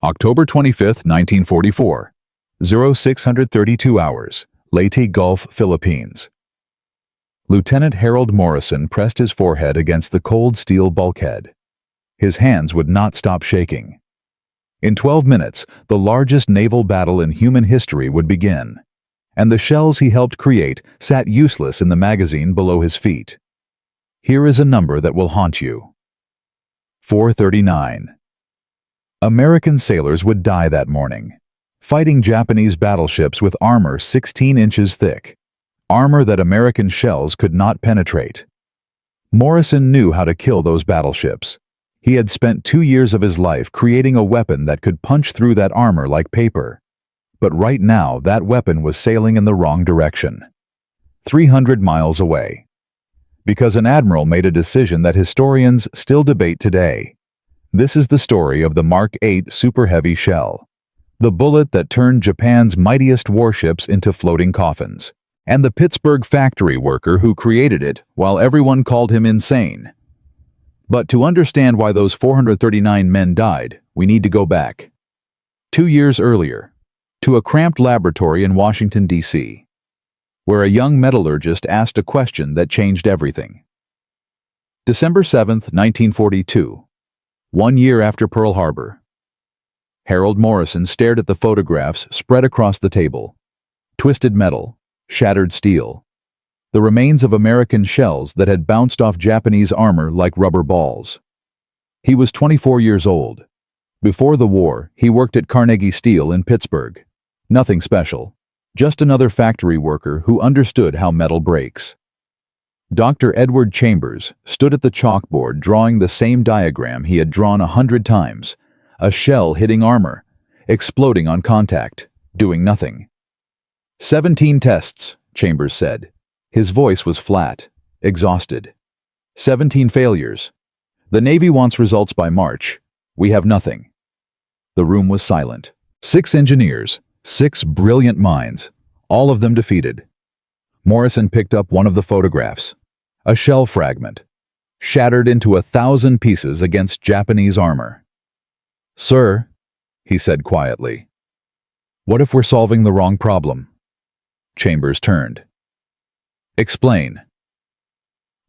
October 25, 1944, 0632 hours, Leyte Gulf, Philippines. Lieutenant Harold Morrison pressed his forehead against the cold steel bulkhead. His hands would not stop shaking. In 12 minutes, the largest naval battle in human history would begin, and the shells he helped create sat useless in the magazine below his feet. Here is a number that will haunt you. 439. American sailors would die that morning, fighting Japanese battleships with armor 16 inches thick, armor that American shells could not penetrate. Morrison knew how to kill those battleships. He had spent 2 years of his life creating a weapon that could punch through that armor like paper. But right now, that weapon was sailing in the wrong direction. 300 miles away. Because an admiral made a decision that historians still debate today. This is the story of the Mark 8 superheavy shell, the bullet that turned Japan's mightiest warships into floating coffins, and the Pittsburgh factory worker who created it while everyone called him insane. But to understand why those 439 men died, we need to go back 2 years earlier, to a cramped laboratory in Washington, D.C., where a young metallurgist asked a question that changed everything. December 7, 1942, 1 year after Pearl Harbor. Harold Morrison stared at the photographs spread across the table. Twisted metal, shattered steel, the remains of American shells that had bounced off Japanese armor like rubber balls. He was 24 years old. Before the war, he worked at Carnegie Steel in Pittsburgh. Nothing special, just another factory worker who understood how metal breaks. Dr. Edward Chambers stood at the chalkboard drawing the same diagram he had drawn 100 times, a shell hitting armor, exploding on contact, doing nothing. 17 tests, Chambers said. His voice was flat, exhausted. 17 failures. The Navy wants results by March. We have nothing. The room was silent. 6 engineers, 6 brilliant minds, all of them defeated. Morrison picked up one of the photographs. A shell fragment, shattered into 1,000 pieces against Japanese armor. "Sir," he said quietly, "what if we're solving the wrong problem?" Chambers turned. "Explain."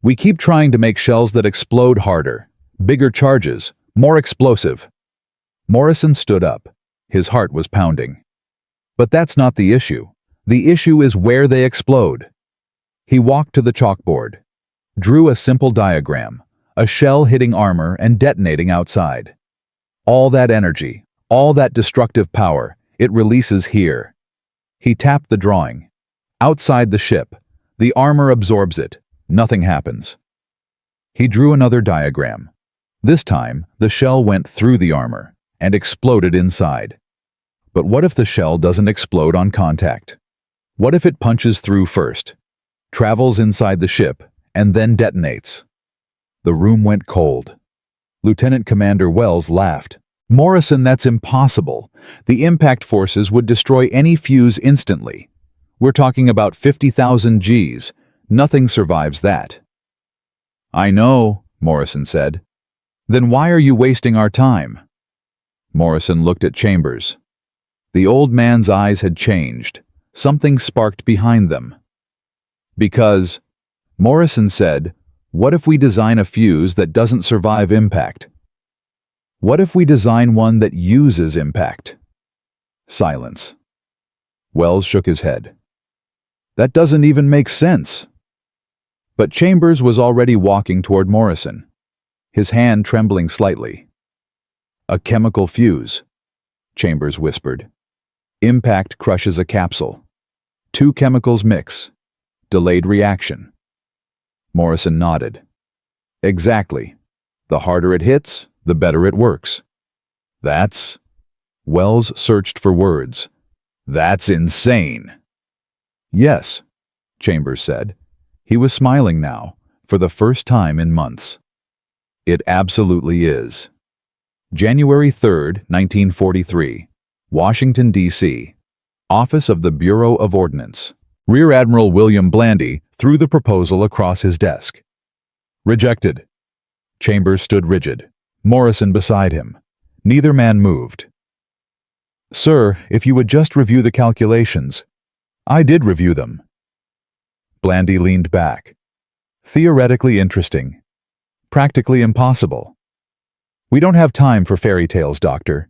"We keep trying to make shells that explode harder, bigger charges, more explosive." Morrison stood up. His heart was pounding. "But that's not the issue. The issue is where they explode." He walked to the chalkboard, drew a simple diagram, a shell hitting armor and detonating outside. All that energy, all that destructive power, it releases here. He tapped the drawing. Outside the ship, the armor absorbs it. Nothing happens. He drew another diagram. This time, the shell went through the armor and exploded inside. But what if the shell doesn't explode on contact? What if it punches through first, travels inside the ship, and then detonates? The room went cold. Lieutenant Commander Wells laughed. "Morrison, that's impossible. The impact forces would destroy any fuse instantly. We're talking about 50,000 Gs. Nothing survives that." "I know," Morrison said. "Then why are you wasting our time?" Morrison looked at Chambers. The old man's eyes had changed. Something sparked behind them. "Because," Morrison said, "what if we design a fuse that doesn't survive impact? What if we design one that uses impact?" Silence. Wells shook his head. "That doesn't even make sense." But Chambers was already walking toward Morrison, his hand trembling slightly. "A chemical fuse," Chambers whispered. "Impact crushes a capsule. 2 chemicals mix. Delayed reaction." Morrison nodded. "Exactly. The harder it hits, the better it works." "That's..." Wells searched for words. "That's insane." "Yes," Chambers said. He was smiling now, for the first time in months. "It absolutely is." January 3, 1943, Washington, D.C. Office of the Bureau of Ordnance. Rear Admiral William Blandy threw the proposal across his desk. "Rejected." Chambers stood rigid, Morrison beside him. Neither man moved. Sir, if you would just review the calculations. I did review them. Blandy leaned back. Theoretically interesting. Practically impossible. We don't have time for fairy tales, Doctor.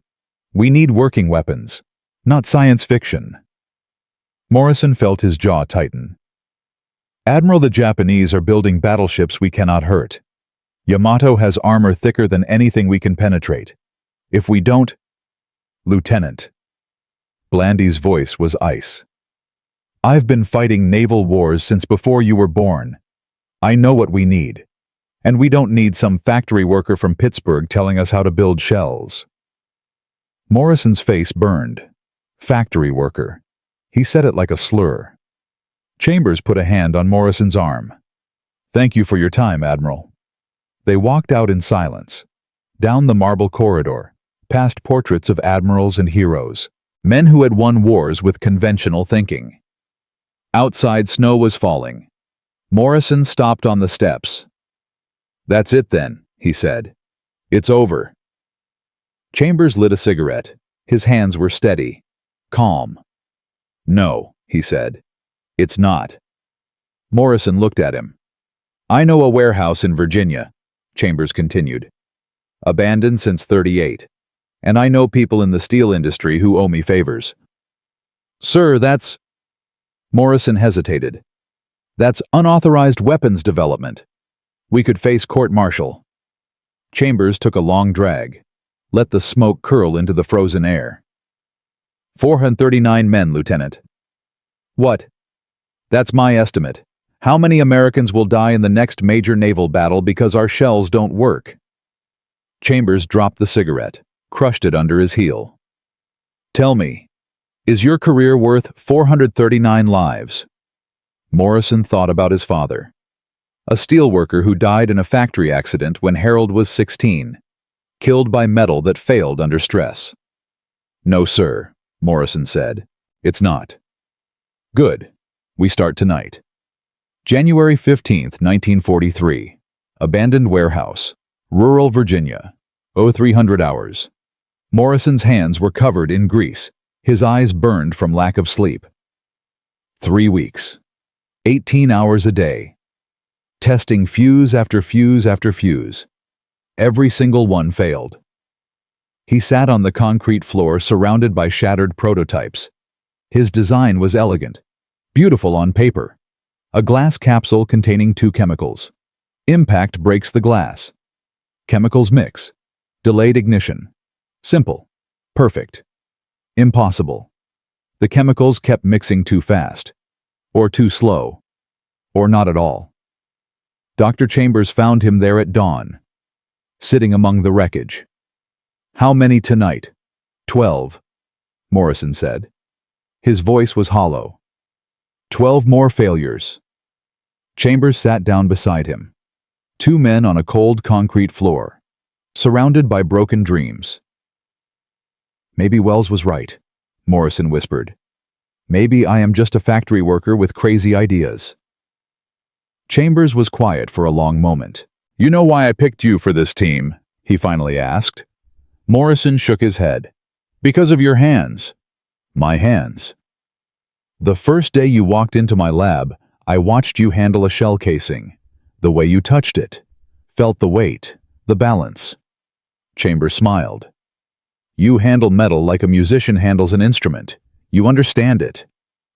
We need working weapons, not science fiction. Morrison felt his jaw tighten. Admiral, the Japanese are building battleships we cannot hurt. Yamato has armor thicker than anything we can penetrate. If we don't... Lieutenant. Blandy's voice was ice. I've been fighting naval wars since before you were born. I know what we need. And we don't need some factory worker from Pittsburgh telling us how to build shells. Morrison's face burned. Factory worker. He said it like a slur. Chambers put a hand on Morrison's arm. Thank you for your time, Admiral. They walked out in silence. Down the marble corridor, past portraits of admirals and heroes, men who had won wars with conventional thinking. Outside, snow was falling. Morrison stopped on the steps. That's it then, he said. It's over. Chambers lit a cigarette. His hands were steady, calm. No, he said. It's not. Morrison looked at him. I know a warehouse in Virginia, Chambers continued. Abandoned since '38. And I know people in the steel industry who owe me favors. Sir, that's... Morrison hesitated. That's unauthorized weapons development. We could face court-martial. Chambers took a long drag. Let the smoke curl into the frozen air. 439 men, Lieutenant. What? That's my estimate. How many Americans will die in the next major naval battle because our shells don't work? Chambers dropped the cigarette, crushed it under his heel. Tell me, is your career worth 439 lives? Morrison thought about his father. A steelworker who died in a factory accident when Harold was 16, killed by metal that failed under stress. No, sir, Morrison said. It's not. Good. We start tonight. January 15th, 1943. Abandoned warehouse. Rural Virginia. 0300 hours. Morrison's hands were covered in grease. His eyes burned from lack of sleep. 3 weeks. 18 hours a day. Testing fuse after fuse after fuse. Every single one failed. He sat on the concrete floor surrounded by shattered prototypes. His design was elegant, beautiful on paper. A glass capsule containing 2 chemicals. Impact breaks the glass. Chemicals mix. Delayed ignition. Simple. Perfect. Impossible. The chemicals kept mixing too fast. Or too slow. Or not at all. Dr. Chambers found him there at dawn, sitting among the wreckage. How many tonight? 12, Morrison said. His voice was hollow. 12 more failures. Chambers sat down beside him. 2 men on a cold concrete floor, surrounded by broken dreams. Maybe Wells was right, Morrison whispered. Maybe I am just a factory worker with crazy ideas. Chambers was quiet for a long moment. You know why I picked you for this team? He finally asked. Morrison shook his head. Because of your hands. My hands. The first day you walked into my lab, I watched you handle a shell casing. The way you touched it. Felt the weight, the balance. Chambers smiled. You handle metal like a musician handles an instrument. You understand it.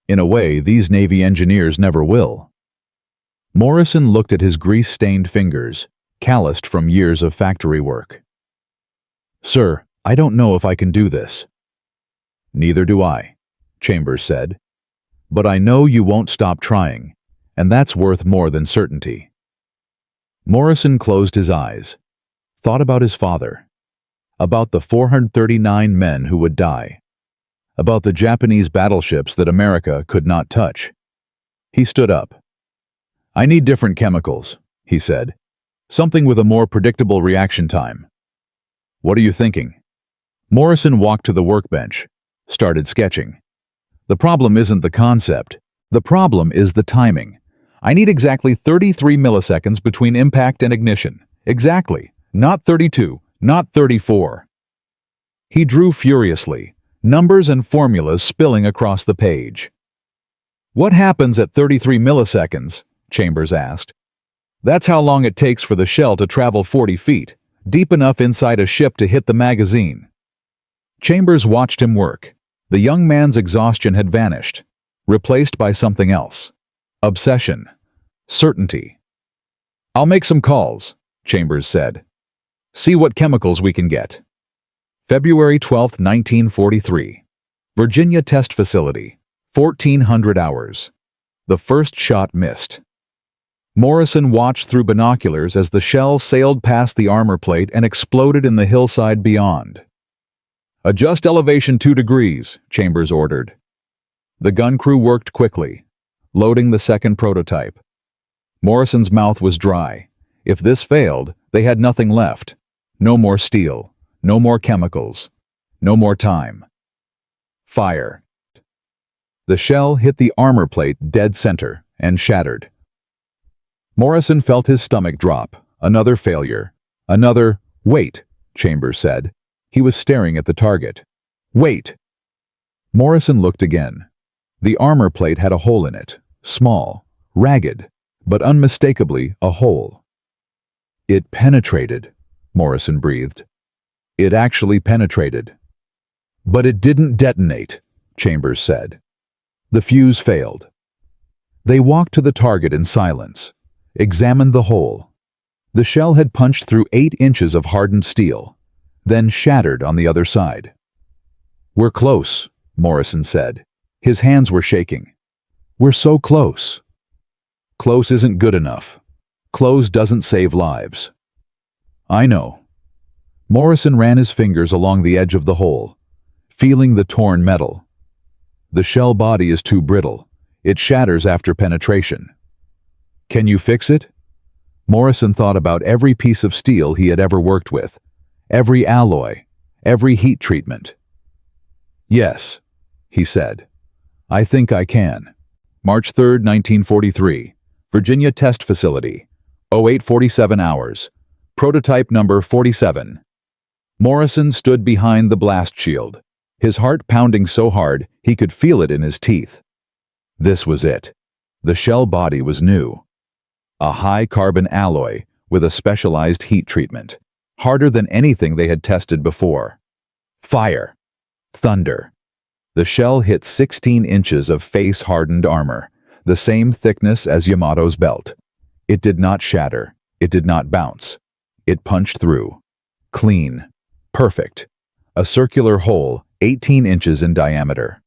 In a way, these Navy engineers never will. Morrison looked at his grease-stained fingers, calloused from years of factory work. Sir, I don't know if I can do this. Neither do I, Chambers said. But I know you won't stop trying, and that's worth more than certainty. Morrison closed his eyes, thought about his father, about the 439 men who would die, about the Japanese battleships that America could not touch. He stood up. I need different chemicals, he said. Something with a more predictable reaction time. What are you thinking? Morrison walked to the workbench, started sketching. The problem isn't the concept. The problem is the timing. I need exactly 33 milliseconds between impact and ignition. Exactly. Not 32, not 34. He drew furiously, numbers and formulas spilling across the page. "What happens at 33 milliseconds?" Chambers asked. "That's how long it takes for the shell to travel 40 feet, deep enough inside a ship to hit the magazine." Chambers watched him work. The young man's exhaustion had vanished, replaced by something else. Obsession. Certainty. "I'll make some calls," Chambers said. "See what chemicals we can get." February 12, 1943. Virginia Test Facility. 1400 hours. The first shot missed. Morrison watched through binoculars as the shell sailed past the armor plate and exploded in the hillside beyond. "Adjust elevation 2 degrees, Chambers ordered. The gun crew worked quickly, loading the second prototype. Morrison's mouth was dry. If this failed, they had nothing left. No more steel, no more chemicals, no more time. Fire. The shell hit the armor plate dead center and shattered. Morrison felt his stomach drop. Another failure. Another, "Wait," Chambers said. He was staring at the target. "Wait." Morrison looked again. The armor plate had a hole in it, small, ragged, but unmistakably a hole. "It penetrated," Morrison breathed. "It actually penetrated." "But it didn't detonate," Chambers said. "The fuse failed." They walked to the target in silence, examined the hole. The shell had punched through 8 inches of hardened steel, then shattered on the other side. "We're close," Morrison said. His hands were shaking. "We're so close." "Close isn't good enough. Close doesn't save lives." "I know." Morrison ran his fingers along the edge of the hole, feeling the torn metal. "The shell body is too brittle. It shatters after penetration." "Can you fix it?" Morrison thought about every piece of steel he had ever worked with, every alloy, every heat treatment. "Yes," he said. "I think I can." March 3, 1943. Virginia Test Facility. 0847 hours. Prototype number 47. Morrison stood behind the blast shield, his heart pounding so hard he could feel it in his teeth. This was it. The shell body was new. A high-carbon alloy with a specialized heat treatment, harder than anything they had tested before. Fire. Thunder. The shell hit 16 inches of face-hardened armor, the same thickness as Yamato's belt. It did not shatter. It did not bounce. It punched through. Clean. Perfect. A circular hole 18 inches in diameter.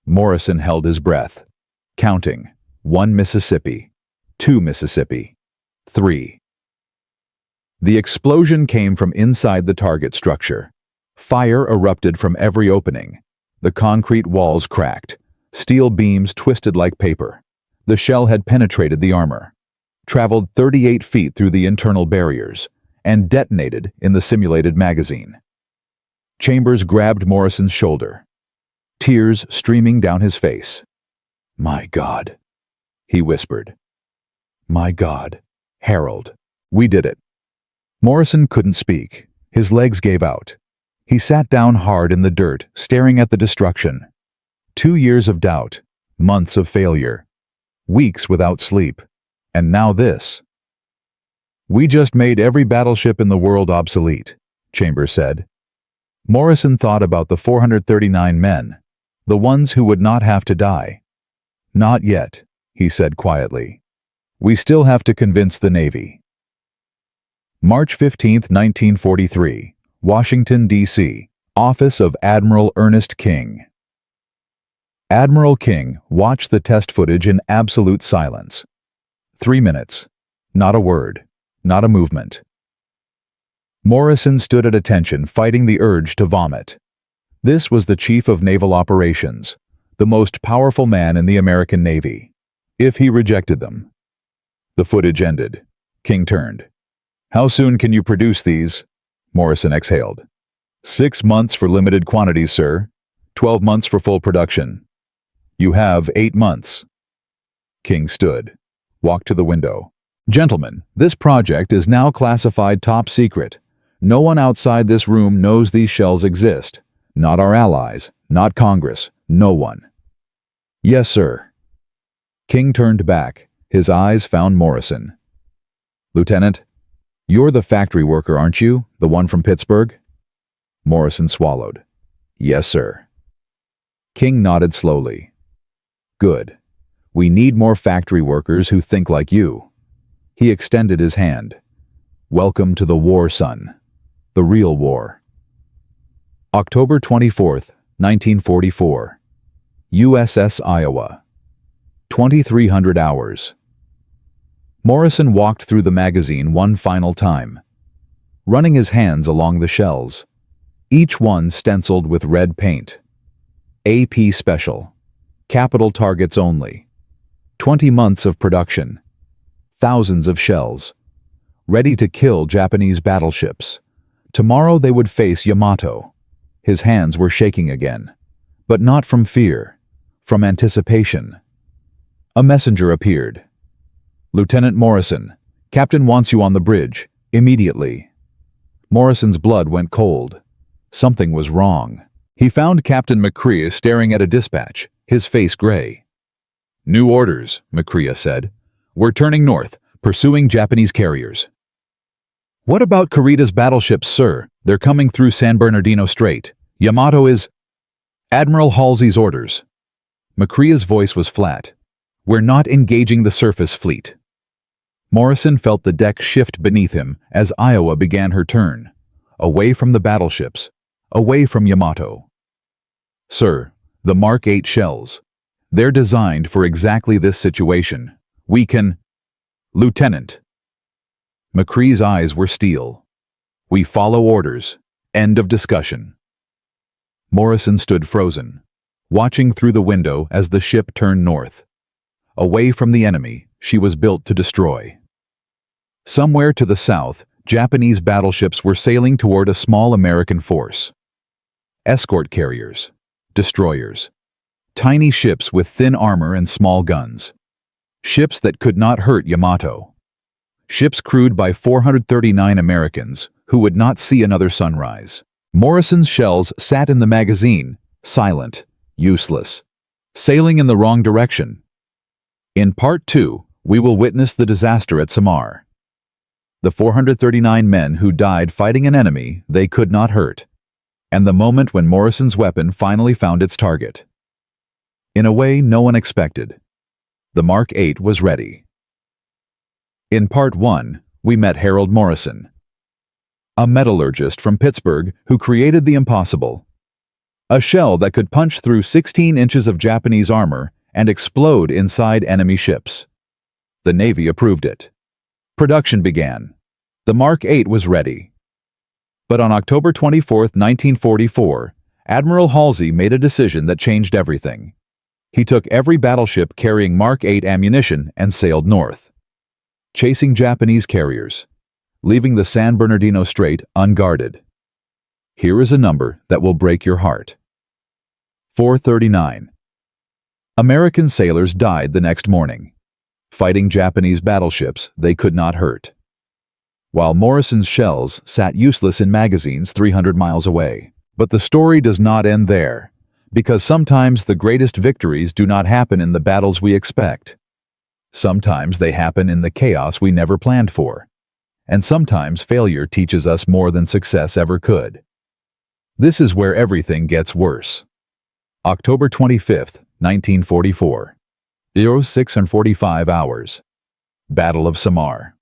Morrison held his breath, counting. 1 Mississippi. 2 Mississippi. 3. The explosion came from inside the target structure. Fire erupted from every opening. The concrete walls cracked. Steel beams twisted like paper. The shell had penetrated the armor, traveled 38 feet through the internal barriers, and detonated in the simulated magazine. Chambers grabbed Morrison's shoulder, tears streaming down his face. "My God," he whispered. "My God, Harold, we did it." Morrison couldn't speak. His legs gave out. He sat down hard in the dirt, staring at the destruction. 2 years of doubt, months of failure, weeks without sleep, and now this. "We just made every battleship in the world obsolete," Chambers said. Morrison thought about the 439 men, the ones who would not have to die. "Not yet," he said quietly. "We still have to convince the Navy." March 15, 1943. Washington, D.C. Office of Admiral Ernest King. Admiral King watched the test footage in absolute silence. 3 minutes. Not a word. Not a movement. Morrison stood at attention, fighting the urge to vomit. This was the Chief of Naval Operations, the most powerful man in the American Navy. If he rejected them. The footage ended. King turned. "How soon can you produce these?" Morrison exhaled. 6 months for limited quantities, sir. 12 months for full production. You have 8 months. King stood, walked to the window. "Gentlemen, this project is now classified top secret. No one outside this room knows these shells exist. Not our allies, not Congress, no one. Yes, sir. King turned back. His eyes found Morrison. Lieutenant, you're the factory worker, aren't you? The one from Pittsburgh? Morrison swallowed. Yes, sir. King nodded slowly. Good. We need more factory workers who think like you. He extended his hand. Welcome to the war, son. The real war. October 24th, 1944. USS Iowa. 2300 hours. Morrison walked through the magazine one final time, running his hands along the shells, each one stenciled with red paint. AP Special. Capital targets only. 20 months of production. Thousands of shells. Ready to kill Japanese battleships. Tomorrow they would face Yamato. His hands were shaking again, but not from fear, from anticipation. A messenger appeared. Lieutenant Morrison, Captain wants you on the bridge, immediately. Morrison's blood went cold. Something was wrong. He found Captain McCrea staring at a dispatch, his face gray. New orders, McCrea said. We're turning north, pursuing Japanese carriers. What about Kurita's battleships, sir? They're coming through San Bernardino Strait. Yamato is... Admiral Halsey's orders. McCrea's voice was flat. We're not engaging the surface fleet. Morrison felt the deck shift beneath him as Iowa began her turn, away from the battleships, away from Yamato. Sir, the Mark 8 shells. They're designed for exactly this situation. We can... Lieutenant. McCrea's eyes were steel. We follow orders. End of discussion. Morrison stood frozen, watching through the window as the ship turned north. Away from the enemy, she was built to destroy. Somewhere to the south, Japanese battleships were sailing toward a small American force. Escort carriers, destroyers, tiny ships with thin armor and small guns. Ships that could not hurt Yamato. Ships crewed by 439 Americans who would not see another sunrise. Morrison's shells sat in the magazine, silent, useless, sailing in the wrong direction. In Part 2, we will witness the disaster at Samar. The 439 men who died fighting an enemy they could not hurt, and the moment when Morrison's weapon finally found its target. In a way no one expected. The Mark 8 was ready. In Part 1, we met Harold Morrison, a metallurgist from Pittsburgh who created the impossible. A shell that could punch through 16 inches of Japanese armor and explode inside enemy ships. The Navy approved it. Production began. The Mark 8 was ready. But on October 24, 1944, Admiral Halsey made a decision that changed everything. He took every battleship carrying Mark 8 ammunition and sailed north, chasing Japanese carriers, leaving the San Bernardino Strait unguarded. Here is a number that will break your heart. 439. American sailors died the next morning, fighting Japanese battleships they could not hurt, while Morrison's shells sat useless in magazines 300 miles away. But the story does not end there, because sometimes the greatest victories do not happen in the battles we expect. Sometimes they happen in the chaos we never planned for, and sometimes failure teaches us more than success ever could. This is where everything gets worse. October 25th, 1944. 06:45 hours. Battle of Samar.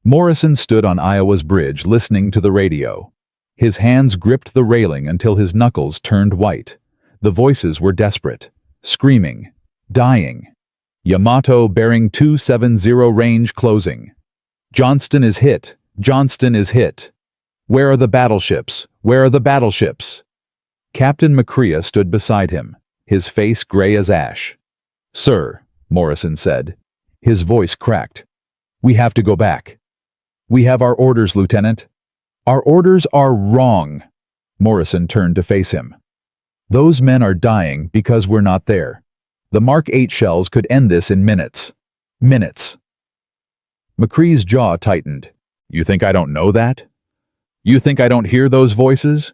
Morrison stood on Iowa's bridge listening to the radio. His hands gripped the railing until his knuckles turned white. The voices were desperate, screaming, dying. Yamato bearing 270 range closing. Johnston is hit. Johnston is hit. Where are the battleships? Where are the battleships? Captain McCrea stood beside him, his face gray as ash. Sir, Morrison said. His voice cracked. We have to go back. We have our orders, Lieutenant. Our orders are wrong. Morrison turned to face him. Those men are dying because we're not there. The Mark 8 shells could end this in minutes. Minutes. McCrea's jaw tightened. You think I don't know that? You think I don't hear those voices?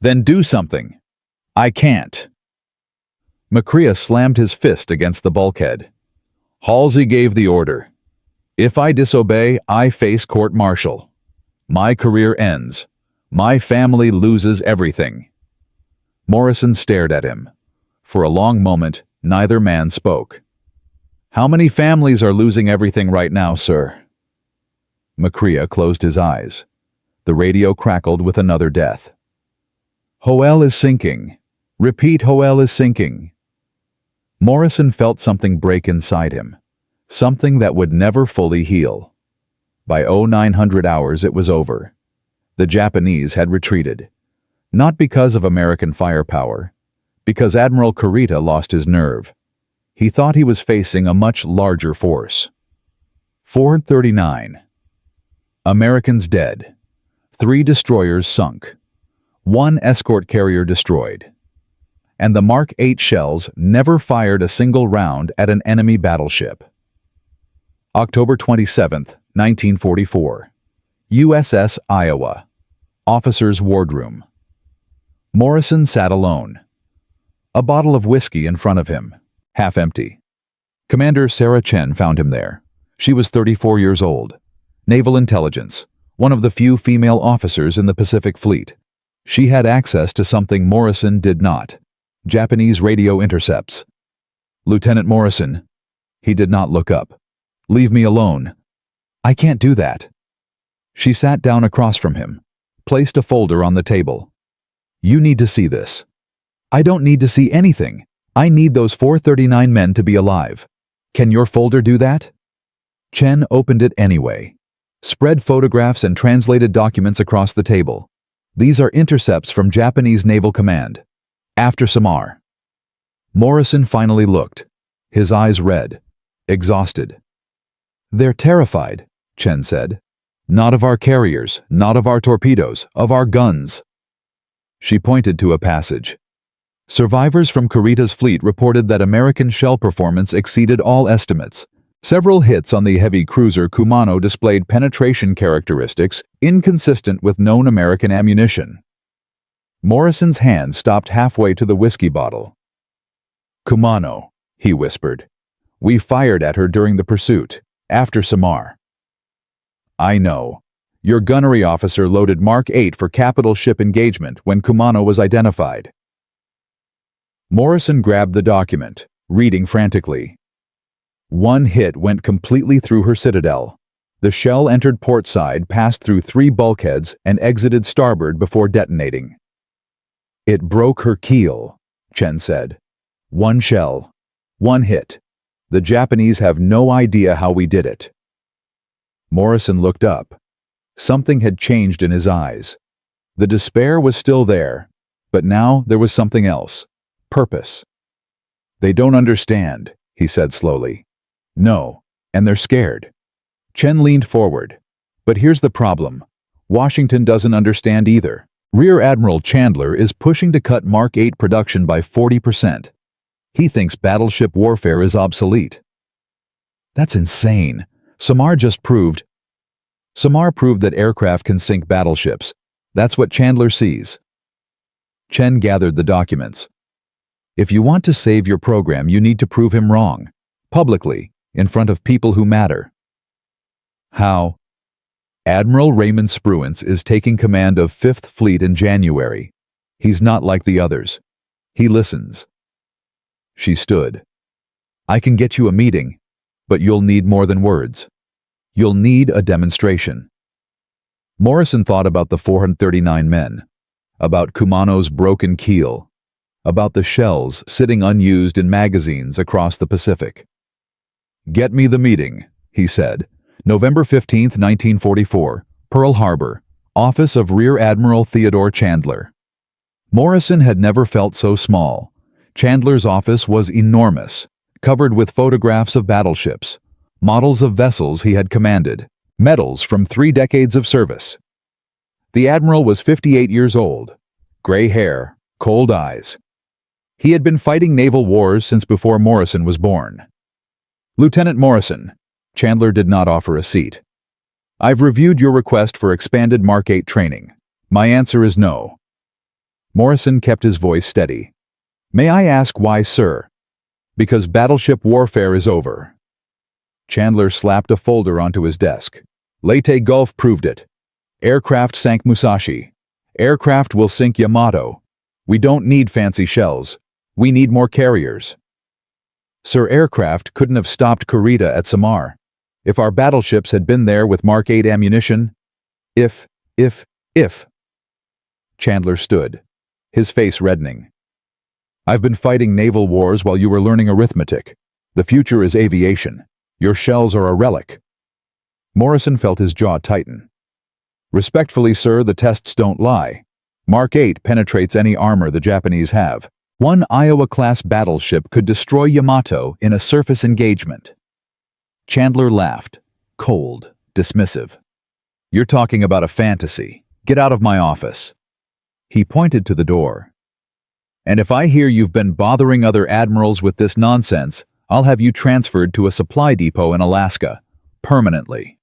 Then do something. I can't. McCrea slammed his fist against the bulkhead. Halsey gave the order. If I disobey, I face court-martial. My career ends. My family loses everything. Morrison stared at him. For a long moment, neither man spoke. How many families are losing everything right now, sir? McCrea closed his eyes. The radio crackled with another death. Hoel is sinking. Repeat, Hoel is sinking. Morrison felt something break inside him. Something that would never fully heal. By 0900 hours it was over. The Japanese had retreated. Not because of American firepower. Because Admiral Kurita lost his nerve. He thought he was facing a much larger force. 439. Americans dead. 3 destroyers sunk. 1 escort carrier destroyed. And the Mark 8 shells never fired a single round at an enemy battleship. October 27, 1944. USS Iowa. Officer's wardroom. Morrison sat alone. A bottle of whiskey in front of him, half empty. Commander Sarah Chen found him there. She was 34 years old. Naval intelligence, one of the few female officers in the Pacific Fleet. She had access to something Morrison did not. Japanese radio intercepts. Lieutenant Morrison. He did not look up. Leave me alone. I can't do that. She sat down across from him, placed a folder on the table. You need to see this. I don't need to see anything. I need those 439 men to be alive. Can your folder do that? Chen opened it anyway. Spread photographs and translated documents across the table. These are intercepts from Japanese Naval Command. After Samar. Morrison finally looked. His eyes red. Exhausted. They're terrified, Chen said. Not of our carriers, not of our torpedoes, of our guns. She pointed to a passage. Survivors from Kurita's fleet reported that American shell performance exceeded all estimates. Several hits on the heavy cruiser Kumano displayed penetration characteristics inconsistent with known American ammunition. Morrison's hand stopped halfway to the whiskey bottle. Kumano, he whispered. We fired at her during the pursuit, after Samar. I know. Your gunnery officer loaded Mark 8 for capital ship engagement when Kumano was identified. Morrison grabbed the document, reading frantically. 1 hit went completely through her citadel. The shell entered port side, passed through 3 bulkheads, and exited starboard before detonating. It broke her keel, Chen said. 1 shell. 1 hit. The Japanese have no idea how we did it. Morrison looked up. Something had changed in his eyes. The despair was still there, but now there was something else. Purpose. They don't understand, he said slowly. No, and they're scared. Chen leaned forward. But here's the problem. Washington doesn't understand either. Rear Admiral Chandler is pushing to cut Mark 8 production by 40%. He thinks battleship warfare is obsolete. That's insane. Samar proved that aircraft can sink battleships. That's what Chandler sees. Chen gathered the documents. If you want to save your program, you need to prove him wrong. Publicly, in front of people who matter. How? Admiral Raymond Spruance is taking command of 5th Fleet in January. He's not like the others. He listens. She stood. I can get you a meeting, but you'll need more than words. You'll need a demonstration. Morrison thought about the 439 men, about Kumano's broken keel, about the shells sitting unused in magazines across the Pacific. Get me the meeting, he said. November 15, 1944, Pearl Harbor, office of Rear Admiral Theodore Chandler. Morrison had never felt so small. Chandler's office was enormous, covered with photographs of battleships, models of vessels he had commanded, medals from 3 decades of service. The admiral was 58 years old, gray hair, cold eyes. He had been fighting naval wars since before Morrison was born. Lieutenant Morrison, Chandler did not offer a seat. I've reviewed your request for expanded Mark 8 training. My answer is no. Morrison kept his voice steady. "May I ask why, sir?" "Because battleship warfare is over." Chandler slapped a folder onto his desk. Leyte Gulf proved it. Aircraft sank Musashi. Aircraft will sink Yamato. We don't need fancy shells. We need more carriers. Sir, aircraft couldn't have stopped Kurita at Samar. If our battleships had been there with Mark 8 ammunition. If. Chandler stood, his face reddening. "I've been fighting naval wars while you were learning arithmetic. The future is aviation. Your shells are a relic." Morrison felt his jaw tighten. "Respectfully, sir, the tests don't lie. Mark 8 penetrates any armor the Japanese have. One Iowa-class battleship could destroy Yamato in a surface engagement." Chandler laughed, cold, dismissive. "You're talking about a fantasy. Get out of my office." He pointed to the door. "And if I hear you've been bothering other admirals with this nonsense, I'll have you transferred to a supply depot in Alaska, permanently."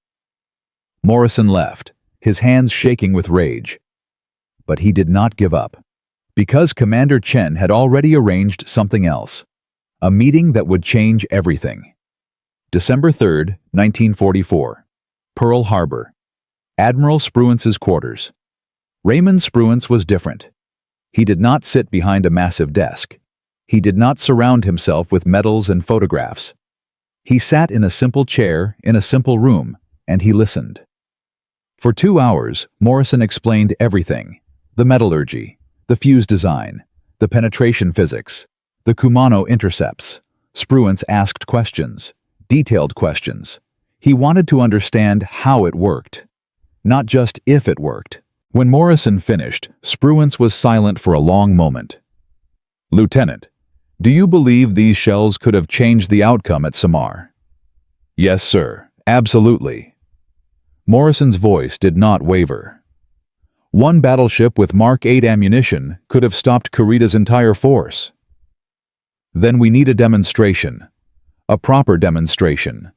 Morrison left, his hands shaking with rage. But he did not give up, because Commander Chen had already arranged something else, a meeting that would change everything. December 3, 1944, Pearl Harbor. Admiral Spruance's quarters. Raymond Spruance was different. He did not sit behind a massive desk. He did not surround himself with medals and photographs. He sat in a simple chair in a simple room, and he listened. For 2 hours, Morrison explained everything: the metallurgy, the fuse design, the penetration physics, the Kumano intercepts. Spruance asked questions, detailed questions. He wanted to understand how it worked, not just if it worked. When Morrison finished, Spruance was silent for a long moment. "Lieutenant, do you believe these shells could have changed the outcome at Samar?" "Yes, sir, absolutely." Morrison's voice did not waver. "One battleship with Mark 8 ammunition could have stopped Kurita's entire force." "Then we need a demonstration. A proper demonstration,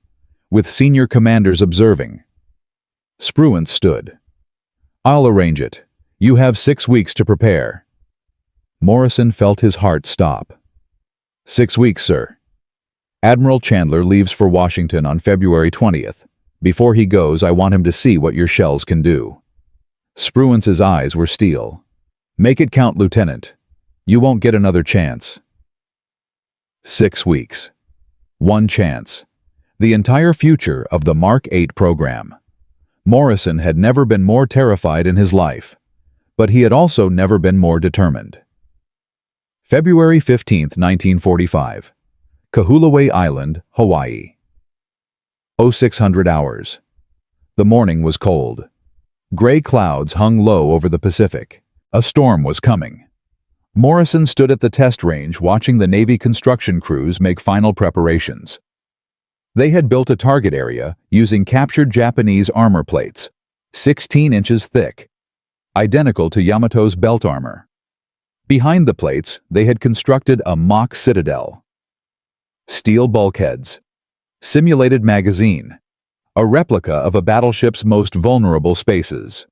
with senior commanders observing." Spruance stood. "I'll arrange it. You have 6 weeks to prepare." Morrison felt his heart stop. 6 weeks, sir." "Admiral Chandler leaves for Washington on February 20th. Before he goes, I want him to see what your shells can do." Spruance's eyes were steel. "Make it count, Lieutenant. You won't get another chance." 6 weeks. One chance. The entire future of the Mark 8 program. Morrison had never been more terrified in his life, but he had also never been more determined. February 15, 1945. Kahulaway Island, Hawaii. 0600 hours. The morning was cold. Gray clouds hung low over the Pacific. A storm was coming. Morrison stood at the test range watching the Navy construction crews make final preparations. They had built a target area using captured Japanese armor plates, 16 inches thick, identical to Yamato's belt armor. Behind the plates, they had constructed a mock citadel. Steel bulkheads, simulated magazine, a replica of a battleship's most vulnerable spaces.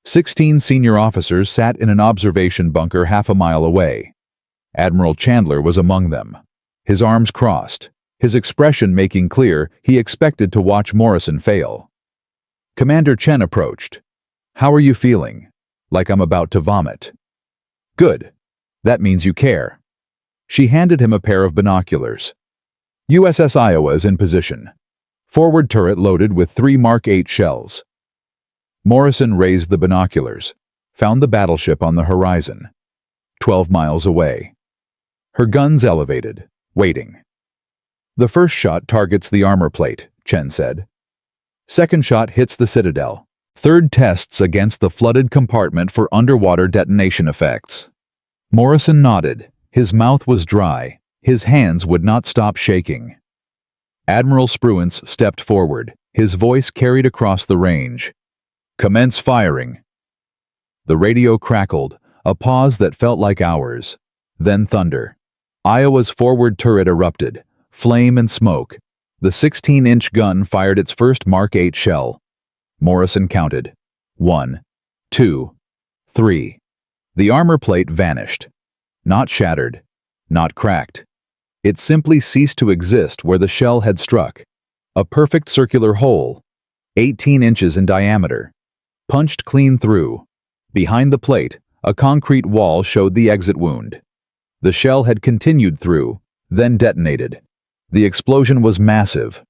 16 senior officers sat in an observation bunker half a mile away. Admiral Chandler was among them, his arms crossed, his expression making clear he expected to watch Morrison fail. Commander Chen approached. "How are you feeling?" "Like I'm about to vomit." "Good. That means you care." She handed him a pair of binoculars. "USS Iowa is in position. Forward turret loaded with 3 Mark 8 shells." Morrison raised the binoculars, found the battleship on the horizon, 12 miles away. Her guns elevated, waiting. "The first shot targets the armor plate," Chen said. "Second shot hits the citadel. Third tests against the flooded compartment for underwater detonation effects." Morrison nodded. His mouth was dry. His hands would not stop shaking. Admiral Spruance stepped forward, his voice carried across the range. "Commence firing." The radio crackled, a pause that felt like hours. Then thunder. Iowa's forward turret erupted, flame and smoke. The 16-inch gun fired its first Mark 8 shell. Morrison counted. 1, 2, 3. The armor plate vanished. Not shattered, not cracked. It simply ceased to exist where the shell had struck. A perfect circular hole, 18 inches in diameter, punched clean through. Behind the plate, a concrete wall showed the exit wound. The shell had continued through, then detonated. The explosion was massive.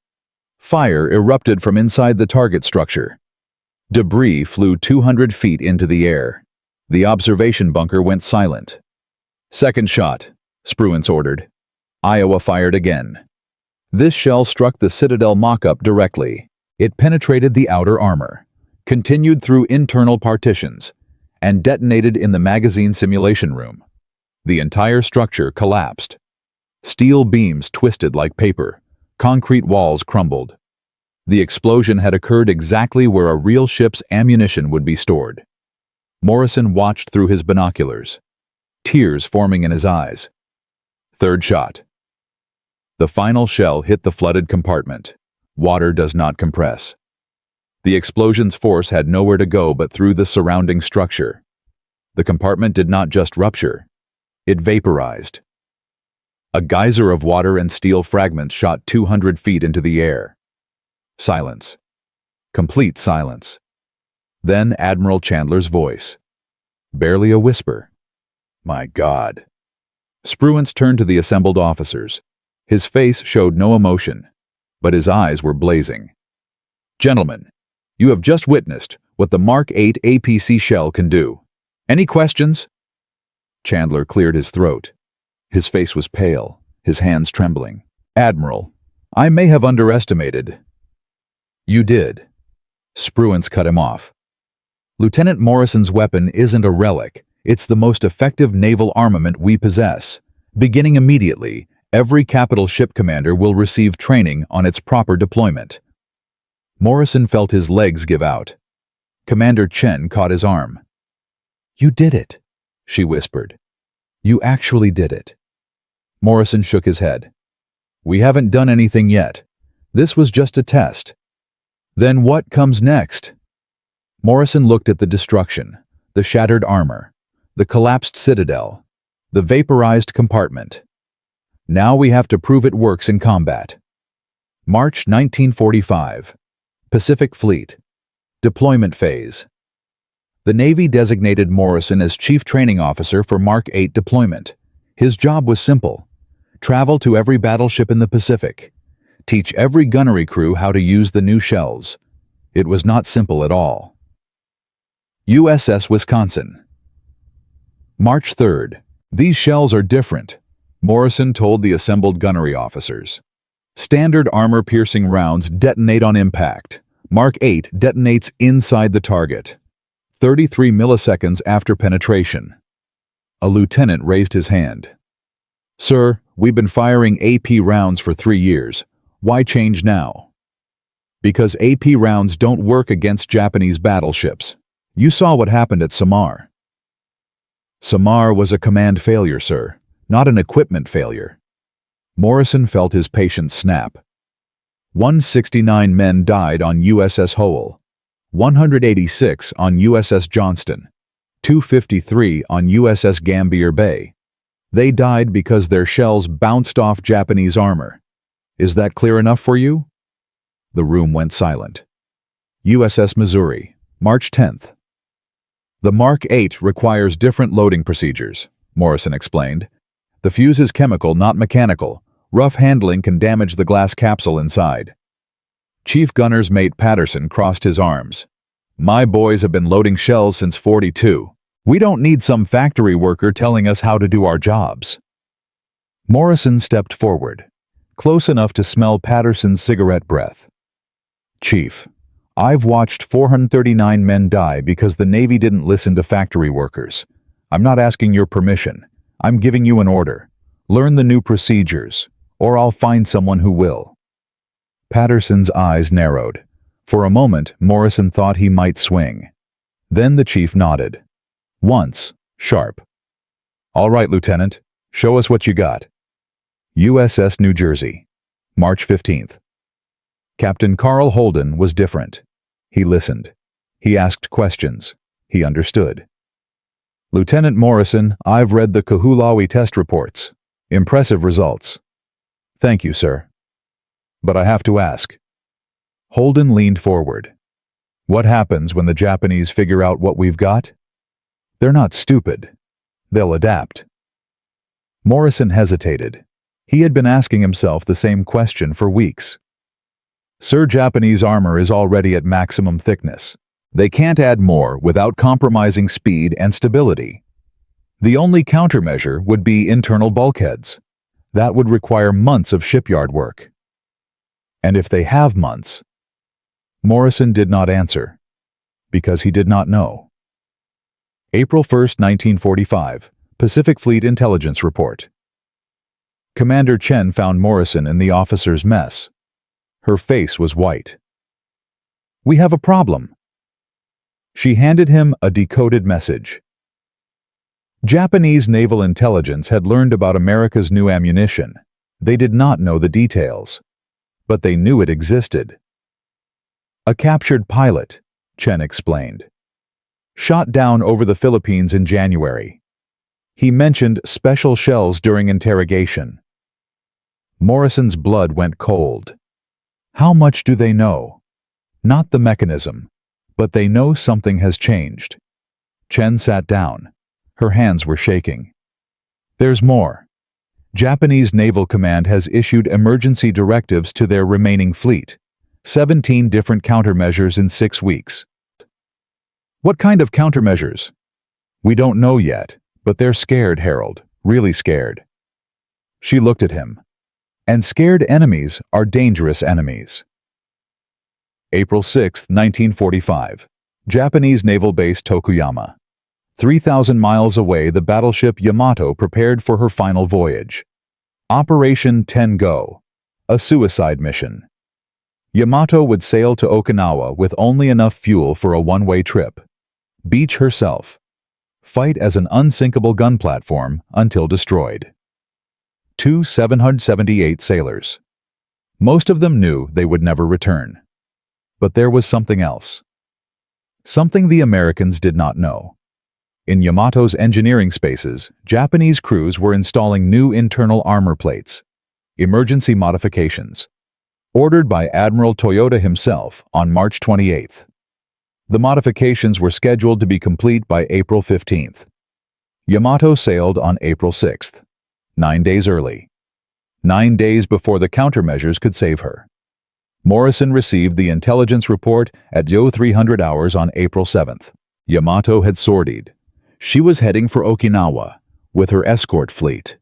Fire erupted from inside the target structure. Debris flew 200 feet into the air. The observation bunker went silent. "Second shot," Spruance ordered. Iowa fired again. This shell struck the Citadel mock-up directly. It penetrated the outer armor, continued through internal partitions, and detonated in the magazine simulation room. The entire structure collapsed. Steel beams twisted like paper. Concrete walls crumbled. The explosion had occurred exactly where a real ship's ammunition would be stored. Morrison watched through his binoculars, tears forming in his eyes. Third shot. The final shell hit the flooded compartment. Water does not compress. The explosion's force had nowhere to go but through the surrounding structure. The compartment did not just rupture, it vaporized. A geyser of water and steel fragments shot 200 feet into the air. Silence. Complete silence. Then Admiral Chandler's voice. Barely a whisper. "My God." Spruance turned to the assembled officers. His face showed no emotion, but his eyes were blazing. "Gentlemen, you have just witnessed what the Mark 8 APC shell can do. Any questions?" Chandler cleared his throat. His face was pale, his hands trembling. "Admiral, I may have underestimated." "You did." Spruance cut him off. "Lieutenant Morrison's weapon isn't a relic. It's the most effective naval armament we possess. Beginning immediately, every capital ship commander will receive training on its proper deployment." Morrison felt his legs give out. Commander Chen caught his arm. "You did it," she whispered. "You actually did it." Morrison shook his head. "We haven't done anything yet. This was just a test." "Then what comes next?" Morrison looked at the destruction, the shattered armor, the collapsed citadel, the vaporized compartment. "Now we have to prove it works in combat." March 1945. Pacific Fleet. Deployment phase. The Navy designated Morrison as Chief Training Officer for Mark 8 deployment. His job was simple. Travel to every battleship in the Pacific. Teach every gunnery crew how to use the new shells. It was not simple at all. USS Wisconsin. March 3rd. "These shells are different," Morrison told the assembled gunnery officers. "Standard armor-piercing rounds detonate on impact. Mark 8 detonates inside the target, 33 milliseconds after penetration." A lieutenant raised his hand. "Sir, we've been firing AP rounds for 3 years. Why change now?" "Because AP rounds don't work against Japanese battleships. You saw what happened at Samar." "Samar was a command failure, sir, not an equipment failure." Morrison felt his patience snap. 169 men died on USS Howell, 186 on USS Johnston, 253 on USS Gambier Bay. They died because their shells bounced off Japanese armor. Is that clear enough for you? The room went silent. USS Missouri, March 10th. "The Mark 8 requires different loading procedures," Morrison explained. "The fuse is chemical, not mechanical. Rough handling can damage the glass capsule inside." Chief Gunner's Mate Patterson crossed his arms. "My boys have been loading shells since '42. We don't need some factory worker telling us how to do our jobs." Morrison stepped forward, close enough to smell Patterson's cigarette breath. "Chief, I've watched 439 men die because the Navy didn't listen to factory workers. I'm not asking your permission. I'm giving you an order. Learn the new procedures, or I'll find someone who will." Patterson's eyes narrowed. For a moment, Morrison thought he might swing. Then the chief nodded. Once, sharp. "All right, Lieutenant. Show us what you got." USS New Jersey, March 15th. Captain Carl Holden was different. He listened. He asked questions. He understood. Lieutenant Morrison, I've read the Kahulawi test reports. Impressive results. Thank you, sir. But I have to ask. Holden leaned forward. What happens when the Japanese figure out what we've got? They're not stupid. They'll adapt. Morrison hesitated. He had been asking himself the same question for weeks. Sir, Japanese armor is already at maximum thickness. They can't add more without compromising speed and stability. The only countermeasure would be internal bulkheads. That would require months of shipyard work. And if they have months? Morrison did not answer, because he did not know. April 1st, 1945, Pacific Fleet Intelligence Report. Commander Chen found Morrison in the officers' mess. Her face was white. We have a problem. She handed him a decoded message. Japanese naval intelligence had learned about America's new ammunition. They did not know the details, but they knew it existed. A captured pilot, Chen explained. Shot down over the Philippines in January. He mentioned special shells during interrogation. Morrison's blood went cold. How much do they know? Not the mechanism, but they know something has changed. Chen sat down. Her hands were shaking. There's more. Japanese Naval Command has issued emergency directives to their remaining fleet. 17 different countermeasures in 6 weeks. What kind of countermeasures? We don't know yet, but they're scared, Harold. Really scared. She looked at him. And scared enemies are dangerous enemies. April 6, 1945. Japanese naval base Tokuyama. 3,000 miles away, the battleship Yamato prepared for her final voyage. Operation Tengo, a suicide mission. Yamato would sail to Okinawa with only enough fuel for a one-way trip. Beach herself. Fight as an unsinkable gun platform until destroyed. 778 sailors. Most of them knew they would never return. But there was something else. Something the Americans did not know. In Yamato's engineering spaces, Japanese crews were installing new internal armor plates, emergency modifications, ordered by Admiral Toyota himself on March 28th. The modifications were scheduled to be complete by April 15th. Yamato sailed on April 6th, 9 days early. 9 days before the countermeasures could save her. Morrison received the intelligence report at 0300 hours on April 7th. Yamato had sortied. She was heading for Okinawa with her escort fleet.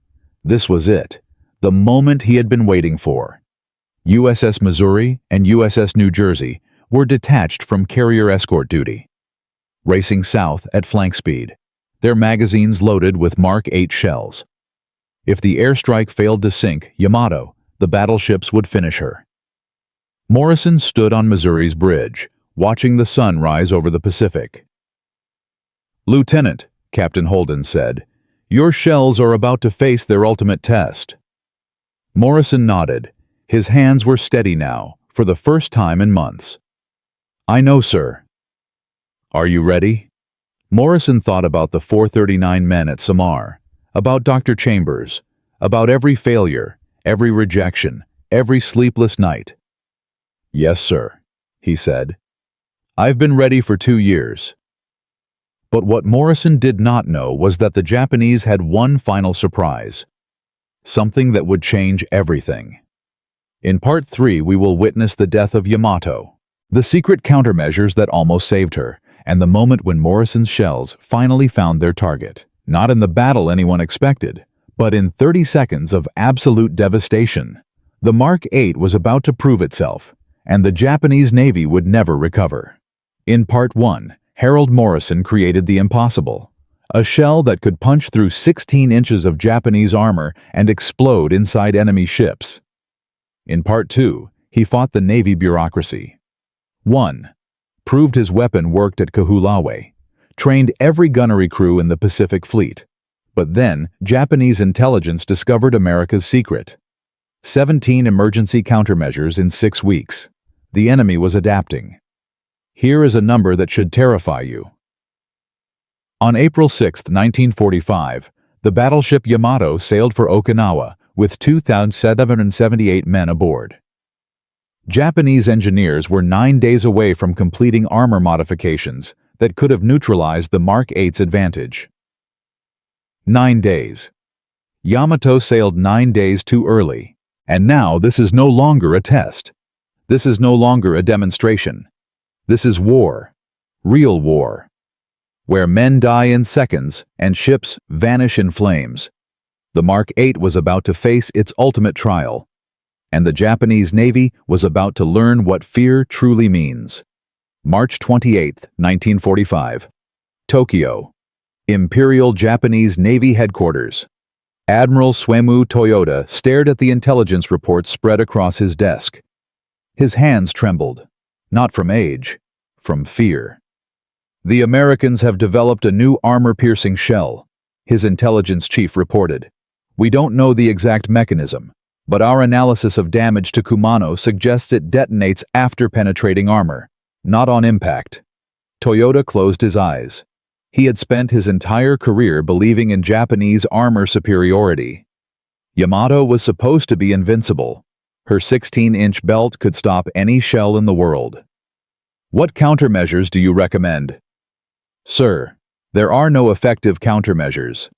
This was it, the moment he had been waiting for. USS Missouri and USS New Jersey were detached from carrier escort duty, racing south at flank speed, their magazines loaded with Mark 8 shells. If the airstrike failed to sink Yamato, the battleships would finish her. Morrison stood on Missouri's bridge, watching the sun rise over the Pacific. "Lieutenant," Captain Holden said, "your shells are about to face their ultimate test." Morrison nodded. His hands were steady now, for the first time in months. "I know, sir." "Are you ready?" Morrison thought about the 439 men at Samar, about Dr. Chambers, about every failure, every rejection, every sleepless night. "Yes, sir," he said. "I've been ready for 2 years." But what Morrison did not know was that the Japanese had one final surprise, something that would change everything. In Part 3, we will witness the death of Yamato, the secret countermeasures that almost saved her, and the moment when Morrison's shells finally found their target. Not in the battle anyone expected, but in 30 seconds of absolute devastation. The Mark 8 was about to prove itself, and the Japanese Navy would never recover. In Part 1, Harold Morrison created the impossible, a shell that could punch through 16 inches of Japanese armor and explode inside enemy ships. In Part 2, he fought the Navy bureaucracy. 1. Proved his weapon worked at Kahulawe, trained every gunnery crew in the Pacific Fleet. But then, Japanese intelligence discovered America's secret. 17 emergency countermeasures in 6 weeks. The enemy was adapting. Here is a number that should terrify you. On April 6, 1945, the battleship Yamato sailed for Okinawa with 2,778 men aboard. Japanese engineers were 9 days away from completing armor modifications that could have neutralized the Mark VIII's advantage. 9 days. Yamato sailed 9 days too early, and now this is no longer a test. This is no longer a demonstration. This is war, real war, where men die in seconds and ships vanish in flames. The Mark VIII was about to face its ultimate trial, and the Japanese Navy was about to learn what fear truly means. March 28, 1945. Tokyo. Imperial Japanese Navy Headquarters. Admiral Suemu Toyoda stared at the intelligence reports spread across his desk. His hands trembled, not from age, from fear. The Americans have developed a new armor-piercing shell, his intelligence chief reported. We don't know the exact mechanism, but our analysis of damage to Kumano suggests it detonates after penetrating armor, not on impact. Toyoda closed his eyes. He had spent his entire career believing in Japanese armor superiority. Yamato was supposed to be invincible. Her 16-inch belt could stop any shell in the world. What countermeasures do you recommend? Sir, there are no effective countermeasures.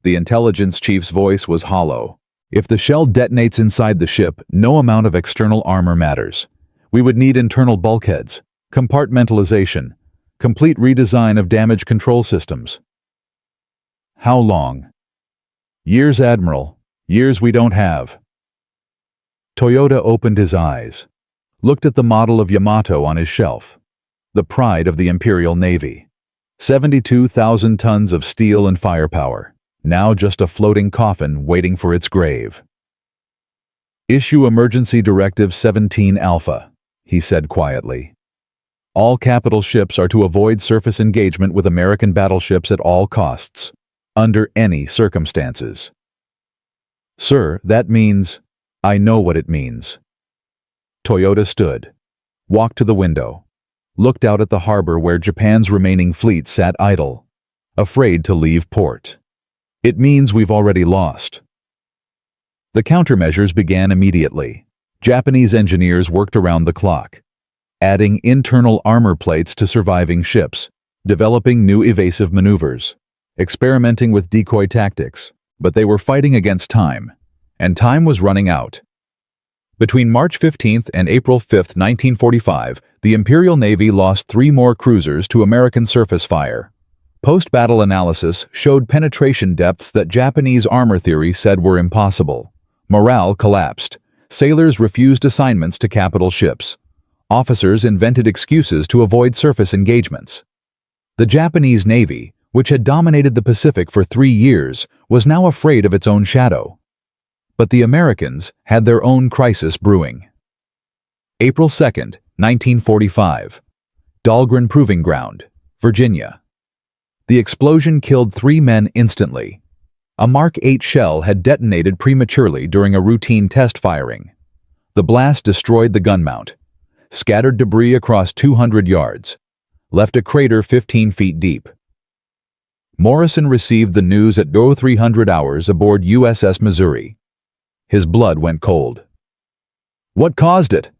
The intelligence chief's voice was hollow. If the shell detonates inside the ship, no amount of external armor matters. We would need internal bulkheads, compartmentalization, complete redesign of damage control systems. How long? Years, Admiral. Years we don't have. Toyoda opened his eyes, looked at the model of Yamato on his shelf, the pride of the Imperial Navy. 72,000 tons of steel and firepower, now just a floating coffin waiting for its grave. Issue Emergency Directive 17 Alpha, he said quietly. All capital ships are to avoid surface engagement with American battleships at all costs, under any circumstances. Sir, that means, I know what it means. Toyoda stood, walked to the window, looked out at the harbor where Japan's remaining fleet sat idle, afraid to leave port. It means we've already lost. The countermeasures began immediately. Japanese engineers worked around the clock, adding internal armor plates to surviving ships, developing new evasive maneuvers, experimenting with decoy tactics, but they were fighting against time, and time was running out. Between March 15th and April 5th, 1945, the Imperial Navy lost 3 more cruisers to American surface fire. Post-battle analysis showed penetration depths that Japanese armor theory said were impossible. Morale collapsed. Sailors refused assignments to capital ships. Officers invented excuses to avoid surface engagements. The Japanese Navy, which had dominated the Pacific for 3 years, was now afraid of its own shadow. But the Americans had their own crisis brewing. April 2nd, 1945. Dahlgren Proving Ground, Virginia. The explosion killed 3 men instantly. A Mark VIII shell had detonated prematurely during a routine test firing. The blast destroyed the gun mount, scattered debris across 200 yards, left a crater 15 feet deep. Morrison received the news at 0300 hours aboard USS Missouri. His blood went cold. What caused it?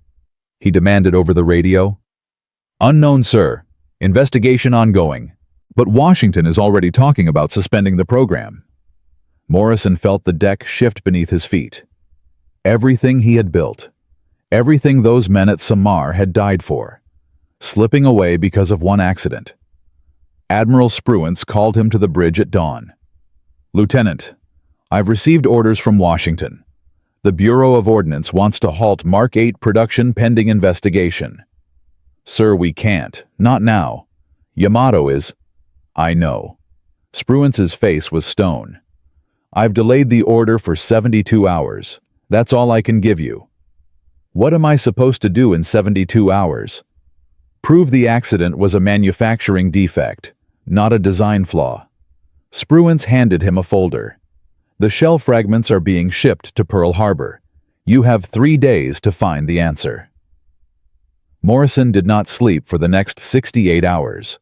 He demanded over the radio. Unknown, sir. Investigation ongoing. But Washington is already talking about suspending the program. Morrison felt the deck shift beneath his feet. Everything he had built, everything those men at Samar had died for, slipping away because of one accident. Admiral Spruance called him to the bridge at dawn. Lieutenant, I've received orders from Washington. The Bureau of Ordnance wants to halt Mark VIII production pending investigation. Sir, we can't. Not now. Yamato is... I know. Spruance's face was stone. I've delayed the order for 72 hours. That's all I can give you. What am I supposed to do in 72 hours? Prove the accident was a manufacturing defect, not a design flaw. Spruance handed him a folder. The shell fragments are being shipped to Pearl Harbor. You have 3 days to find the answer. Morrison did not sleep for the next 68 hours.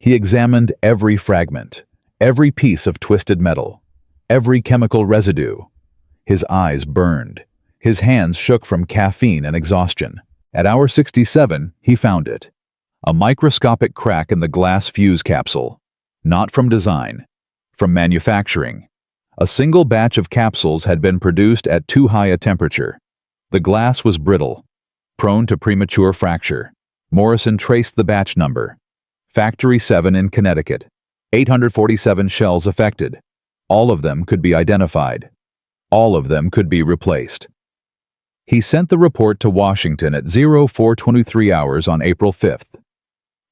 He examined every fragment, every piece of twisted metal, every chemical residue. His eyes burned. His hands shook from caffeine and exhaustion. At hour 67, he found it. A microscopic crack in the glass fuse capsule. Not from design, from manufacturing. A single batch of capsules had been produced at too high a temperature. The glass was brittle, prone to premature fracture. Morrison traced the batch number. Factory 7 in Connecticut. 847 shells affected. All of them could be identified. All of them could be replaced. He sent the report to Washington at 0423 hours on April 5th.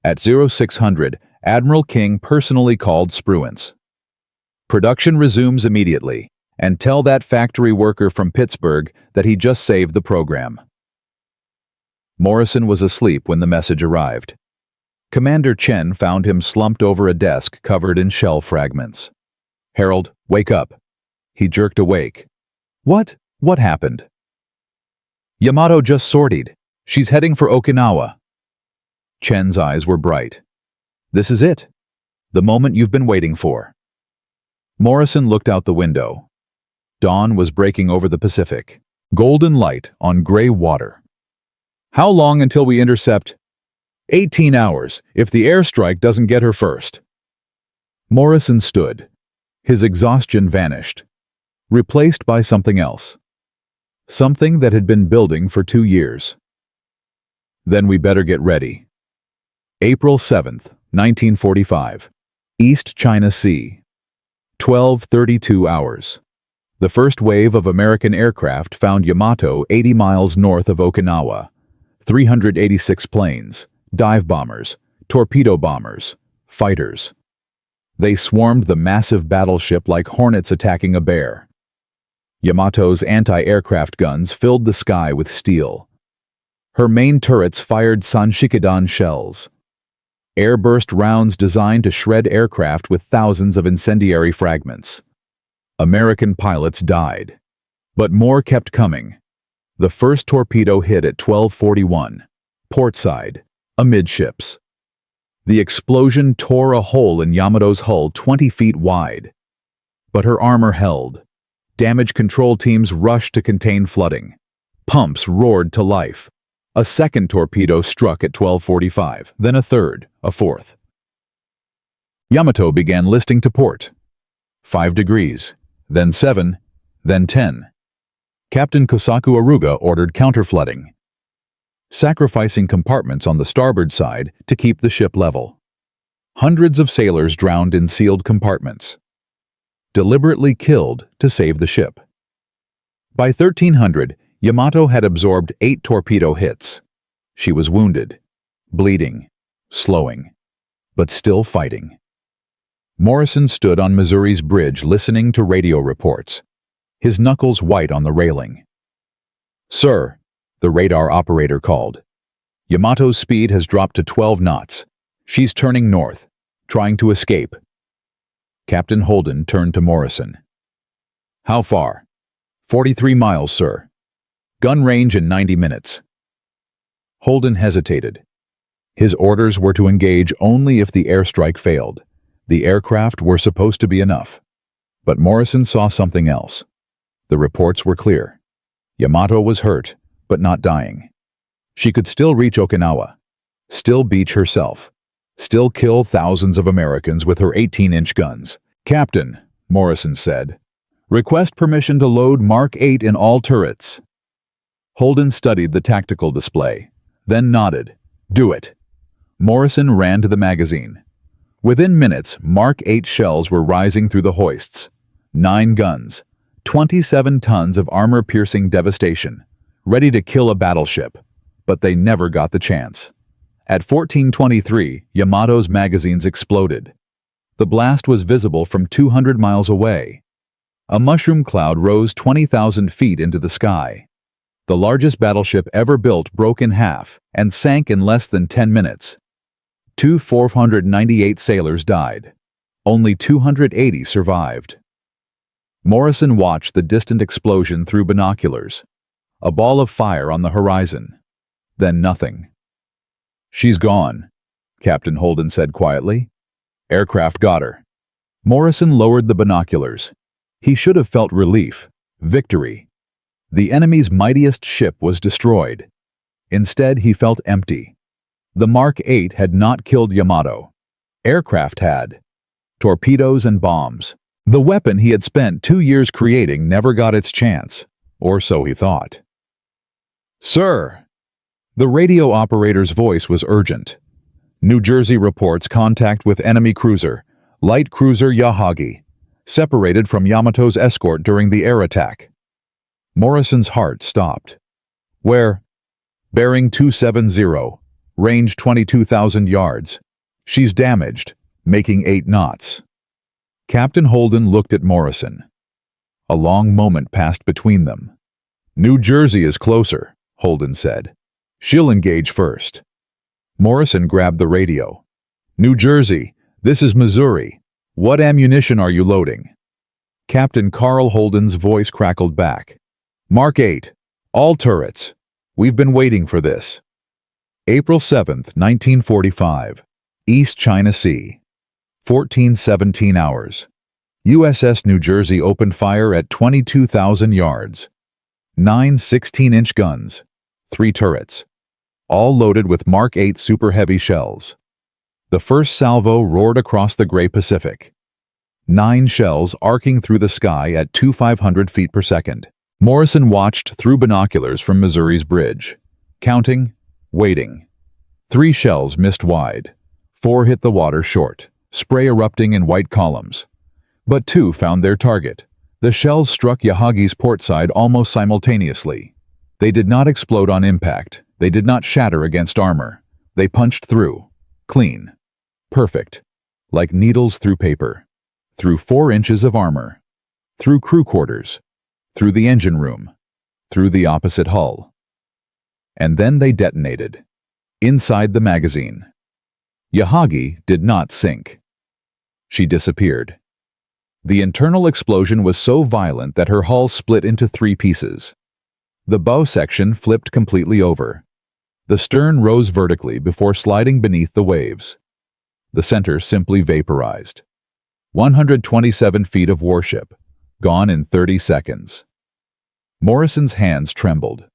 At 0600, Admiral King personally called Spruance. Production resumes immediately, and tell that factory worker from Pittsburgh that he just saved the program. Morrison was asleep when the message arrived. Commander Chen found him slumped over a desk covered in shell fragments. "Harold, wake up." He jerked awake. What? What happened?" "Yamato just sortied. She's heading for Okinawa." Chen's eyes were bright. "This is it. The moment you've been waiting for." Morrison looked out the window. Dawn was breaking over the Pacific. Golden light on gray water. "How long until we intercept?" 18 hours, if the airstrike doesn't get her first." Morrison stood. His exhaustion vanished, replaced by something else. Something that had been building for 2 years. "Then we better get ready." April 7th, 1945. East China Sea. 12:32 hours. The first wave of American aircraft found Yamato 80 miles north of Okinawa. 386 planes, dive bombers, torpedo bombers, fighters. They swarmed the massive battleship like hornets attacking a bear. Yamato's anti-aircraft guns filled the sky with steel. Her main turrets fired Sanshikadan shells. Airburst rounds designed to shred aircraft with thousands of incendiary fragments. American pilots died. But more kept coming. The first torpedo hit at 12:41, portside, amidships. The explosion tore a hole in Yamato's hull 20 feet wide. But her armor held. Damage control teams rushed to contain flooding. Pumps roared to life. A second torpedo struck at 12:45, then a third, a fourth. Yamato began listing to port. 5 degrees, then 7, then 10. Captain Kosaku Aruga ordered counterflooding, sacrificing compartments on the starboard side to keep the ship level. Hundreds of sailors drowned in sealed compartments, deliberately killed to save the ship. By 1300, Yamato had absorbed 8 torpedo hits. She was wounded, bleeding, slowing, but still fighting. Morrison stood on Missouri's bridge listening to radio reports, his knuckles white on the railing. "Sir," the radar operator called. "Yamato's speed has dropped to 12 knots. She's turning north, trying to escape." Captain Holden turned to Morrison. "How far?" 43 miles, sir. Gun range in 90 minutes. Holden hesitated. His orders were to engage only if the airstrike failed. The aircraft were supposed to be enough. But Morrison saw something else. The reports were clear. Yamato was hurt, but not dying. She could still reach Okinawa, still beach herself, still kill thousands of Americans with her 18-inch guns. "Captain," Morrison said, "request permission to load Mark 8 in all turrets." Holden studied the tactical display, then nodded. "Do it." Morrison ran to the magazine. Within minutes, Mark 8 shells were rising through the hoists. 9 guns, 27 tons of armor-piercing devastation, ready to kill a battleship, but they never got the chance. At 14:23, Yamato's magazines exploded. The blast was visible from 200 miles away. A mushroom cloud rose 20,000 feet into the sky. The largest battleship ever built broke in half and sank in less than 10 minutes. 498 sailors died. Only 280 survived. Morrison watched the distant explosion through binoculars. A ball of fire on the horizon. Then nothing. "She's gone," Captain Holden said quietly. Aircraft got her. Morrison lowered the binoculars. He should have felt relief, victory. The enemy's mightiest ship was destroyed. Instead, he felt empty. The Mark 8 had not killed Yamato. Aircraft had. Torpedoes and bombs. The weapon he had spent 2 years creating never got its chance, or so he thought. "Sir!" The radio operator's voice was urgent. "New Jersey reports contact with enemy cruiser, light cruiser Yahagi, separated from Yamato's escort during the air attack." Morrison's heart stopped. "Where?" "Bearing 270, range 22,000 yards. She's damaged, making 8 knots." Captain Holden looked at Morrison. A long moment passed between them. "New Jersey is closer," Holden said. "She'll engage first." Morrison grabbed the radio. "New Jersey, this is Missouri. What ammunition are you loading?" Captain Carl Holden's voice crackled back. "Mark 8, all turrets. We've been waiting for this." April 7th, 1945, East China Sea. 14:17 hours. USS New Jersey opened fire at 22,000 yards. 9 16-inch guns, 3 turrets, all loaded with Mark 8 superheavy shells. The first salvo roared across the gray Pacific. 9 shells arcing through the sky at 2,500 feet per second. Morrison watched through binoculars from Missouri's bridge, counting, waiting. 3 shells missed wide. 4 hit the water short, spray erupting in white columns. But 2 found their target. The shells struck Yahagi's port side almost simultaneously. They did not explode on impact. They did not shatter against armor. They punched through. Clean. Perfect. Like needles through paper. Through 4 inches of armor. Through crew quarters. Through the engine room. Through the opposite hull. And then they detonated. Inside the magazine. Yahagi did not sink. She disappeared. The internal explosion was so violent that her hull split into 3 pieces. The bow section flipped completely over. The stern rose vertically before sliding beneath the waves. The center simply vaporized. 127 feet of warship, gone in 30 seconds. Morrison's hands trembled.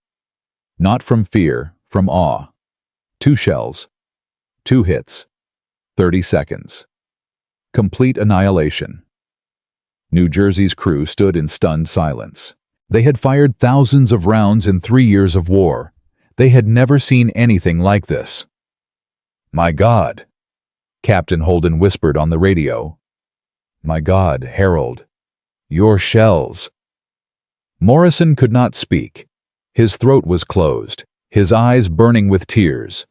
Not from fear, from awe. 2 shells. 2 hits. 30 seconds. Complete annihilation. New Jersey's crew stood in stunned silence. They had fired thousands of rounds in 3 years of war. They had never seen anything like this. "My God," Captain Holden whispered on the radio. "My God, Harold. Your shells." Morrison could not speak. His throat was closed, his eyes burning with tears.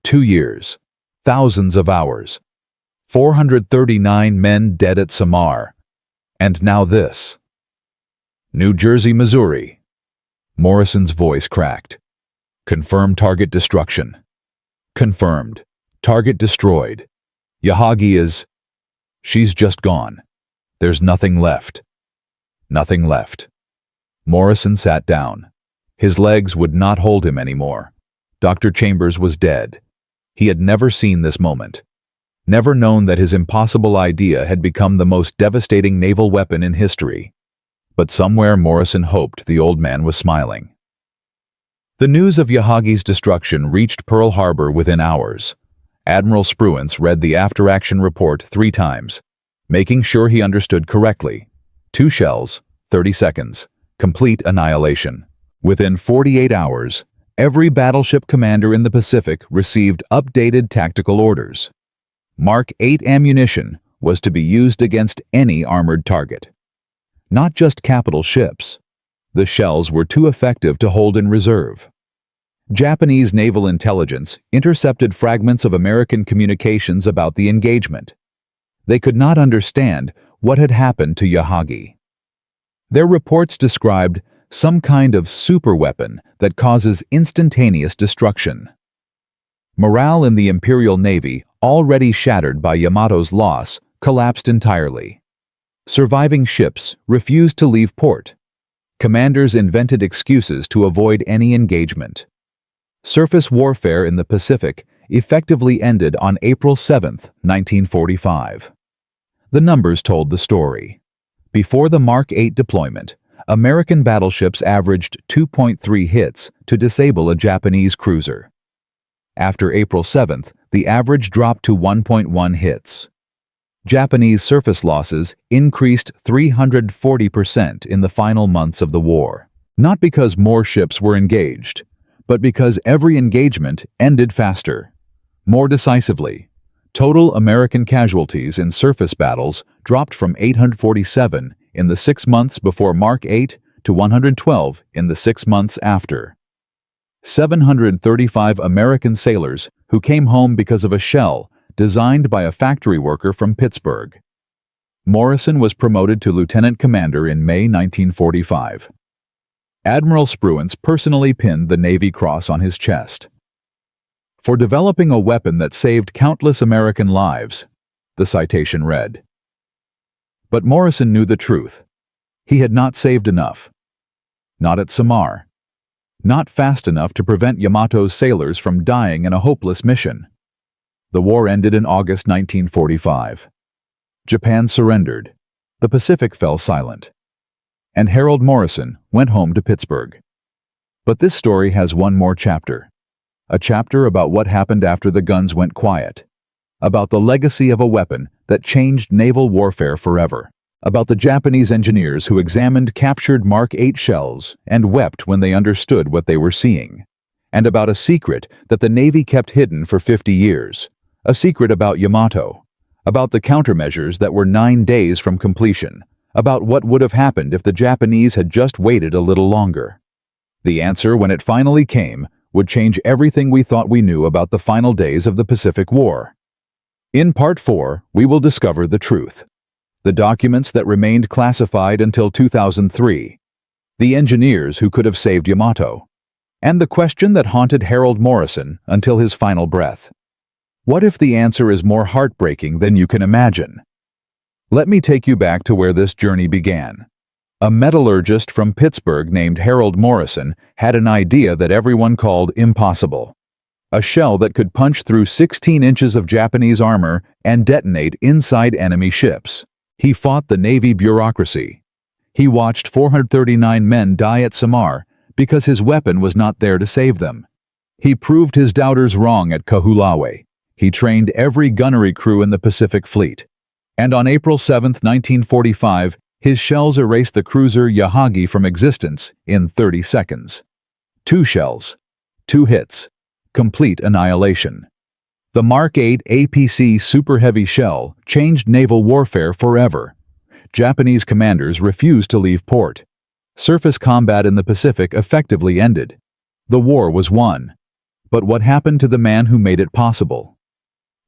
2 years. Thousands of hours. 439 men dead at Samar. And now this. "New Jersey, Missouri." Morrison's voice cracked. "Confirmed target destruction." "Confirmed. Target destroyed. Yahagi is... She's just gone. There's nothing left." Nothing left. Morrison sat down. His legs would not hold him anymore. Dr. Chambers was dead. He had never seen this moment. Never known that his impossible idea had become the most devastating naval weapon in history. But somewhere Morrison hoped the old man was smiling. The news of Yahagi's destruction reached Pearl Harbor within hours. Admiral Spruance read the after-action report 3 times, making sure he understood correctly. 2 shells, 30 seconds, complete annihilation. Within 48 hours, every battleship commander in the Pacific received updated tactical orders. Mark 8 ammunition was to be used against any armored target. Not just capital ships. The shells were too effective to hold in reserve. Japanese naval intelligence intercepted fragments of American communications about the engagement. They could not understand what had happened to Yahagi. Their reports described some kind of superweapon that causes instantaneous destruction. Morale in the Imperial Navy, already shattered by Yamato's loss, collapsed entirely. Surviving ships refused to leave port. Commanders invented excuses to avoid any engagement. Surface warfare in the Pacific effectively ended on April 7, 1945. The numbers told the story. Before the Mark 8 deployment, American battleships averaged 2.3 hits to disable a Japanese cruiser. After April 7th, the average dropped to 1.1 hits. Japanese surface losses increased 340% in the final months of the war, not because more ships were engaged, but because every engagement ended faster, more decisively. Total American casualties in surface battles dropped from 847 in the 6 months before Mark 8 to 112 in the 6 months after. 735 American sailors who came home because of a shell designed by a factory worker from Pittsburgh. Morrison was promoted to lieutenant commander in May 1945. Admiral Spruance personally pinned the Navy Cross on his chest. For developing a weapon that saved countless American lives, the citation read. But Morrison knew the truth. He had not saved enough. Not at Samar. Not fast enough to prevent Yamato's sailors from dying in a hopeless mission. The war ended in August 1945. Japan surrendered. The Pacific fell silent. And Harold Morrison went home to Pittsburgh. But this story has one more chapter. A chapter about what happened after the guns went quiet. About the legacy of a weapon that changed naval warfare forever. About the Japanese engineers who examined captured Mark 8 shells and wept when they understood what they were seeing. And about a secret that the Navy kept hidden for 50 years. A secret about Yamato. About the countermeasures that were 9 days from completion. About what would have happened if the Japanese had just waited a little longer. The answer, when it finally came, would change everything we thought we knew about the final days of the Pacific War. In Part 4, we will discover the truth. The documents that remained classified until 2003. The engineers who could have saved Yamato. And the question that haunted Harold Morrison until his final breath. What if the answer is more heartbreaking than you can imagine? Let me take you back to where this journey began. A metallurgist from Pittsburgh named Harold Morrison had an idea that everyone called impossible. A shell that could punch through 16 inches of Japanese armor and detonate inside enemy ships. He fought the Navy bureaucracy. He watched 439 men die at Samar because his weapon was not there to save them. He proved his doubters wrong at Kahulawe. He trained every gunnery crew in the Pacific Fleet. And on April 7, 1945, his shells erased the cruiser Yahagi from existence in 30 seconds. 2 shells. 2 hits. Complete annihilation. The Mark 8 APC superheavy shell changed naval warfare forever. Japanese commanders refused to leave port. Surface combat in the Pacific effectively ended. The war was won. But what happened to the man who made it possible?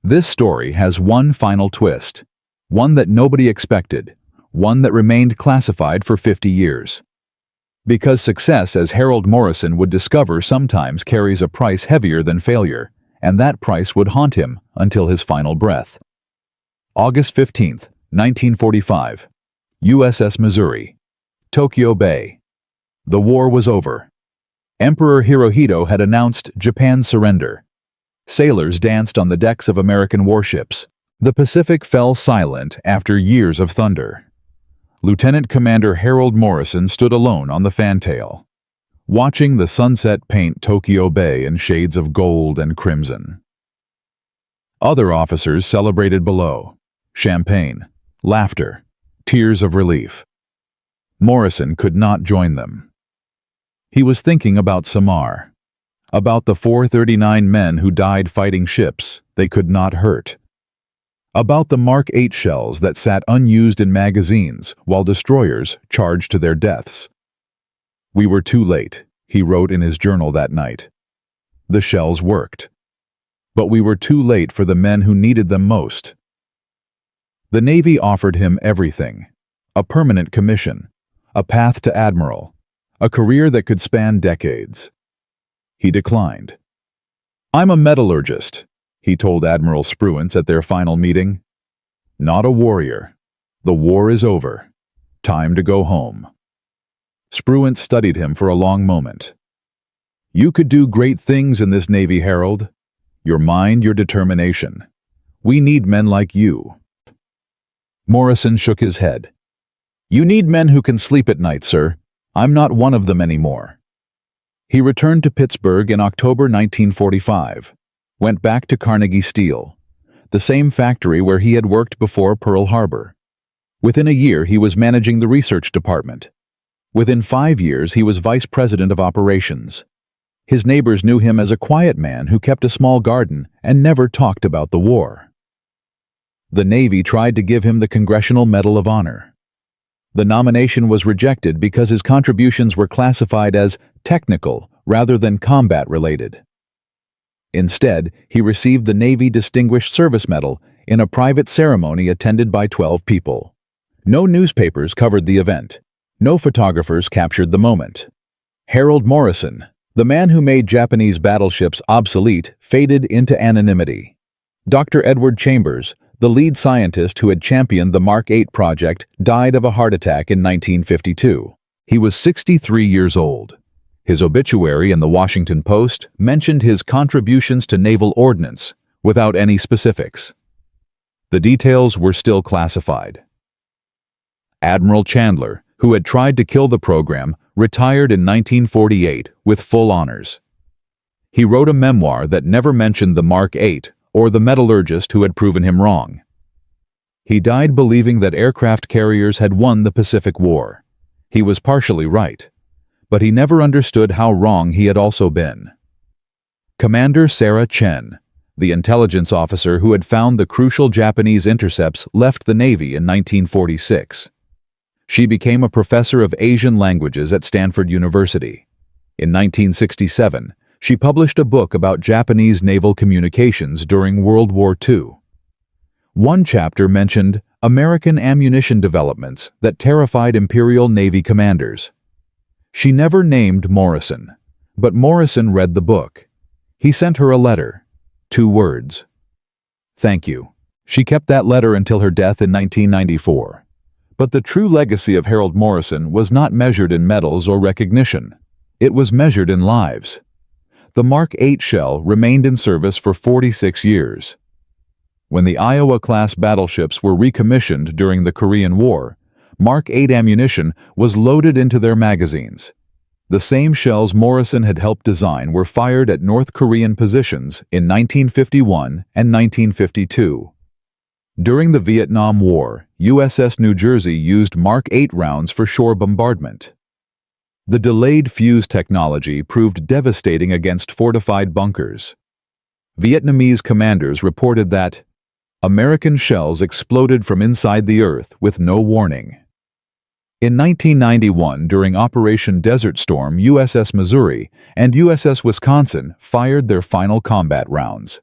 This story has one final twist. One that nobody expected. One that remained classified for 50 years. Because success, as Harold Morrison would discover, sometimes carries a price heavier than failure, and that price would haunt him until his final breath. August 15, 1945. USS Missouri. Tokyo Bay. The war was over. Emperor Hirohito had announced Japan's surrender. Sailors danced on the decks of American warships. The Pacific fell silent after years of thunder. Lieutenant Commander Harold Morrison stood alone on the fantail, watching the sunset paint Tokyo Bay in shades of gold and crimson. Other officers celebrated below. Champagne, laughter, tears of relief. Morrison could not join them. He was thinking about Samar, about the 439 men who died fighting ships they could not hurt, about the Mark 8 shells that sat unused in magazines while destroyers charged to their deaths. "We were too late," he wrote in his journal that night. "The shells worked. But we were too late for the men who needed them most." The Navy offered him everything: a permanent commission, a path to admiral, a career that could span decades. He declined. "I'm a metallurgist," he told Admiral Spruance at their final meeting. "Not a warrior. The war is over. Time to go home." Spruance studied him for a long moment. "You could do great things in this Navy, Harold. Your mind, your determination. We need men like you." Morrison shook his head. "You need men who can sleep at night, sir. I'm not one of them anymore." He returned to Pittsburgh in October 1945, went back to Carnegie Steel, the same factory where he had worked before Pearl Harbor. Within a year, he was managing the research department. Within 5 years, he was vice president of operations. His neighbors knew him as a quiet man who kept a small garden and never talked about the war. The Navy tried to give him the Congressional Medal of Honor. The nomination was rejected because his contributions were classified as technical rather than combat-related. Instead, he received the Navy Distinguished Service Medal in a private ceremony attended by 12 people. No newspapers covered the event. No photographers captured the moment. Harold Morrison, the man who made Japanese battleships obsolete, faded into anonymity. Dr. Edward Chambers, the lead scientist who had championed the Mark 8 project, died of a heart attack in 1952. He was 63 years old. His obituary in the Washington Post mentioned his contributions to naval ordnance, without any specifics. The details were still classified. Admiral Chandler, who had tried to kill the program, retired in 1948 with full honors. He wrote a memoir that never mentioned the Mark 8 or the metallurgist who had proven him wrong. He died believing that aircraft carriers had won the Pacific War. He was partially right, but he never understood how wrong he had also been. Commander Sarah Chen, the intelligence officer who had found the crucial Japanese intercepts, left the Navy in 1946. She became a professor of Asian languages at Stanford University. In 1967, she published a book about Japanese naval communications during World War II. One chapter mentioned American ammunition developments that terrified Imperial Navy commanders. She never named Morrison, but Morrison read the book. He sent her a letter. 2 words. "Thank you." She kept that letter until her death in 1994. But the true legacy of Harold Morrison was not measured in medals or recognition. It was measured in lives. The Mark 8 shell remained in service for 46 years. When the Iowa-class battleships were recommissioned during the Korean War, Mark 8 ammunition was loaded into their magazines. The same shells Morrison had helped design were fired at North Korean positions in 1951 and 1952. During the Vietnam War, USS New Jersey used Mark 8 rounds for shore bombardment. The delayed fuse technology proved devastating against fortified bunkers. Vietnamese commanders reported that American shells exploded from inside the earth with no warning. In 1991, during Operation Desert Storm, USS Missouri and USS Wisconsin fired their final combat rounds.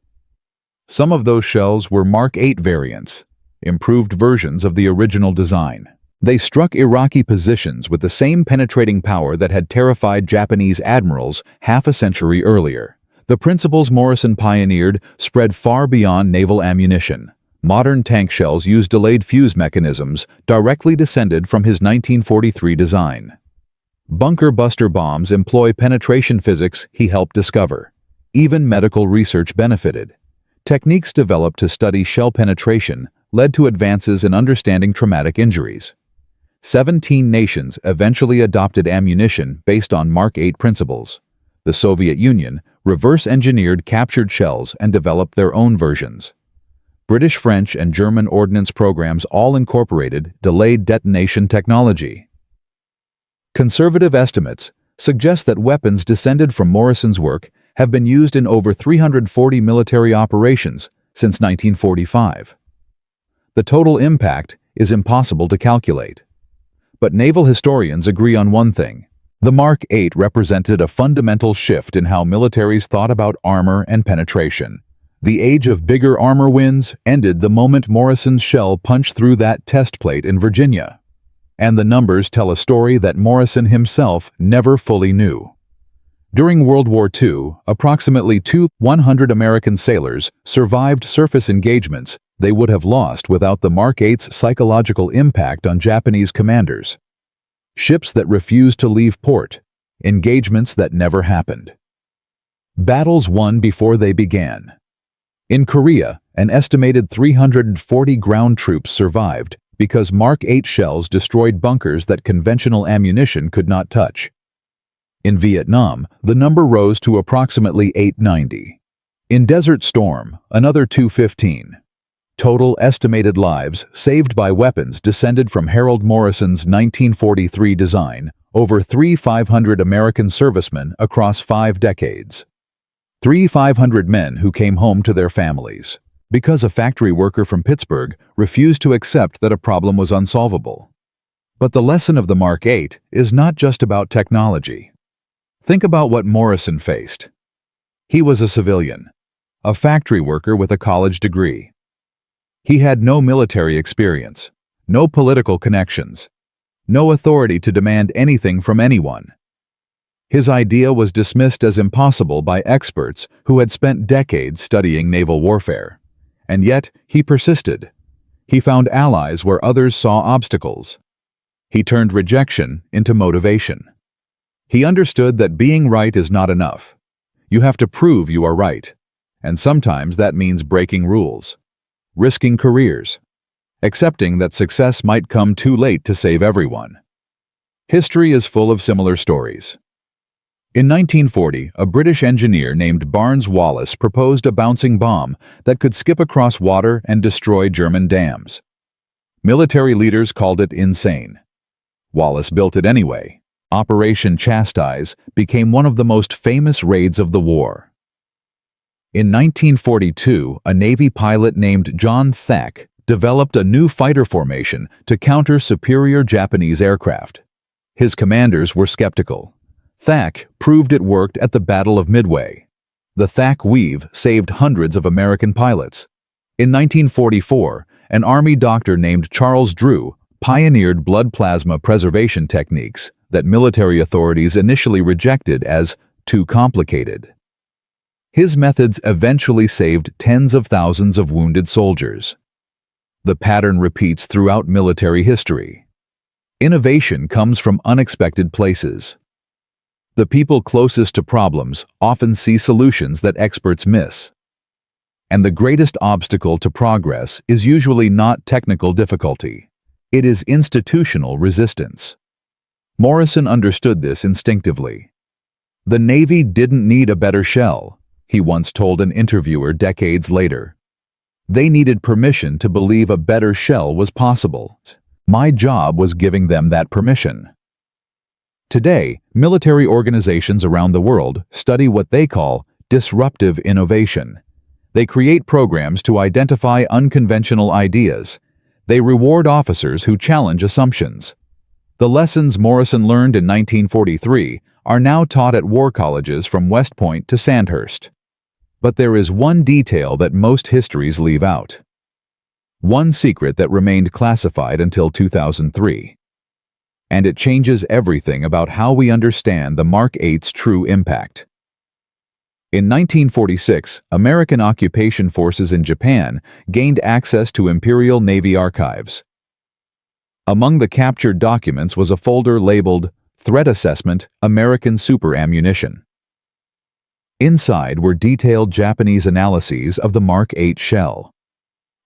Some of those shells were Mark 8 variants, improved versions of the original design. They struck Iraqi positions with the same penetrating power that had terrified Japanese admirals half a century earlier. The principles Morrison pioneered spread far beyond naval ammunition. Modern tank shells use delayed fuse mechanisms directly descended from his 1943 design. Bunker buster bombs employ penetration physics he helped discover. Even medical research benefited. Techniques developed to study shell penetration led to advances in understanding traumatic injuries. 17 nations eventually adopted ammunition based on Mark 8 principles. The Soviet Union reverse-engineered captured shells and developed their own versions. British, French, and German ordnance programs all incorporated delayed detonation technology. Conservative estimates suggest that weapons descended from Morrison's work have been used in over 340 military operations since 1945. The total impact is impossible to calculate. But naval historians agree on one thing. The Mark 8 represented a fundamental shift in how militaries thought about armor and penetration. The age of bigger armor wins ended the moment Morrison's shell punched through that test plate in Virginia. And the numbers tell a story that Morrison himself never fully knew. During World War II, approximately 100 American sailors survived surface engagements they would have lost without the Mark 8's psychological impact on Japanese commanders. Ships that refused to leave port, engagements that never happened. Battles won before they began. In Korea, an estimated 340 ground troops survived because Mark 8 shells destroyed bunkers that conventional ammunition could not touch. In Vietnam, the number rose to approximately 890. In Desert Storm, another 215. Total estimated lives saved by weapons descended from Harold Morrison's 1943 design, over 3,500 American servicemen across 5 decades. 3,500 men who came home to their families, because a factory worker from Pittsburgh refused to accept that a problem was unsolvable. But the lesson of the Mark 8 is not just about technology. Think about what Morrison faced. He was a civilian, a factory worker with a college degree. He had no military experience, no political connections, no authority to demand anything from anyone. His idea was dismissed as impossible by experts who had spent decades studying naval warfare. And yet, he persisted. He found allies where others saw obstacles. He turned rejection into motivation. He understood that being right is not enough. You have to prove you are right. And sometimes that means breaking rules, risking careers, accepting that success might come too late to save everyone. History is full of similar stories. In 1940, a British engineer named Barnes Wallis proposed a bouncing bomb that could skip across water and destroy German dams. Military leaders called it insane. Wallis built it anyway. Operation Chastise became one of the most famous raids of the war. In 1942, a Navy pilot named John Thack developed a new fighter formation to counter superior Japanese aircraft. His commanders were skeptical. Thack proved it worked at the Battle of Midway. The Thack weave saved hundreds of American pilots. In 1944, an Army doctor named Charles Drew pioneered blood plasma preservation techniques that military authorities initially rejected as too complicated. His methods eventually saved tens of thousands of wounded soldiers. The pattern repeats throughout military history. Innovation comes from unexpected places. The people closest to problems often see solutions that experts miss. And the greatest obstacle to progress is usually not technical difficulty. It is institutional resistance. Morrison understood this instinctively. The Navy didn't need a better shell, he once told an interviewer decades later. They needed permission to believe a better shell was possible. My job was giving them that permission. Today, military organizations around the world study what they call disruptive innovation. They create programs to identify unconventional ideas. They reward officers who challenge assumptions. The lessons Morrison learned in 1943 are now taught at war colleges from West Point to Sandhurst. But there is one detail that most histories leave out. One secret that remained classified until 2003. And it changes everything about how we understand the Mark 8's true impact. In 1946, American occupation forces in Japan gained access to Imperial Navy archives. Among the captured documents was a folder labeled Threat Assessment, American Super Ammunition. Inside were detailed Japanese analyses of the Mark 8 shell.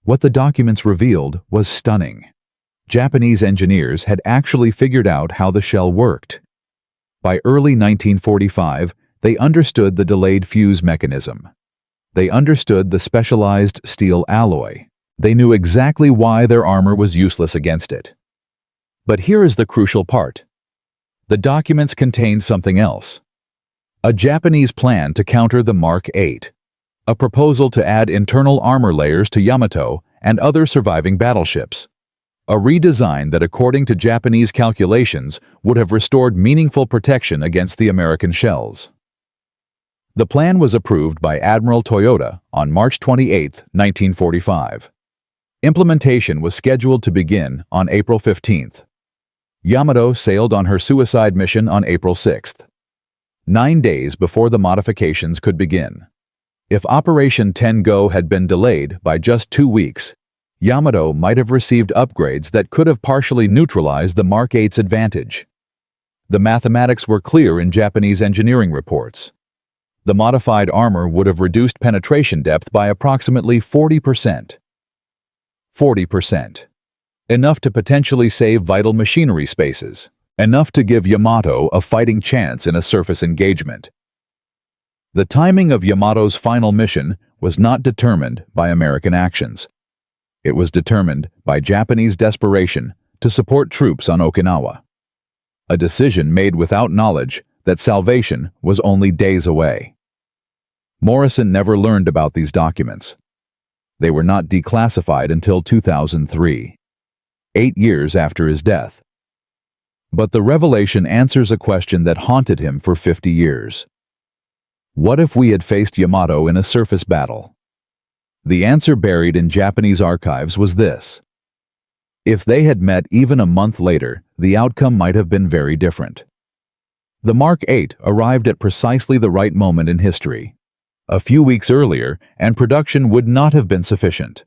What the documents revealed was stunning. Japanese engineers had actually figured out how the shell worked. By early 1945, they understood the delayed fuse mechanism. They understood the specialized steel alloy. They knew exactly why their armor was useless against it. But here is the crucial part. The documents contained something else. A Japanese plan to counter the Mark 8. A proposal to add internal armor layers to Yamato and other surviving battleships. A redesign that, according to Japanese calculations, would have restored meaningful protection against the American shells. The plan was approved by Admiral Toyota on March 28, 1945. Implementation was scheduled to begin on April 15th. Yamato sailed on her suicide mission on April 6th. 9 days before the modifications could begin. If Operation Ten-Go had been delayed by just 2 weeks, Yamato might have received upgrades that could have partially neutralized the Mark 8's advantage. The mathematics were clear in Japanese engineering reports. The modified armor would have reduced penetration depth by approximately 40%. 40%. Enough to potentially save vital machinery spaces. Enough to give Yamato a fighting chance in a surface engagement. The timing of Yamato's final mission was not determined by American actions. It was determined by Japanese desperation to support troops on Okinawa. A decision made without knowledge that salvation was only days away. Morrison never learned about these documents. They were not declassified until 2003, 8 years after his death. But the revelation answers a question that haunted him for 50 years. What if we had faced Yamato in a surface battle? The answer buried in Japanese archives was this. If they had met even a month later, the outcome might have been very different. The Mark VIII arrived at precisely the right moment in history. A few weeks earlier, and production would not have been sufficient.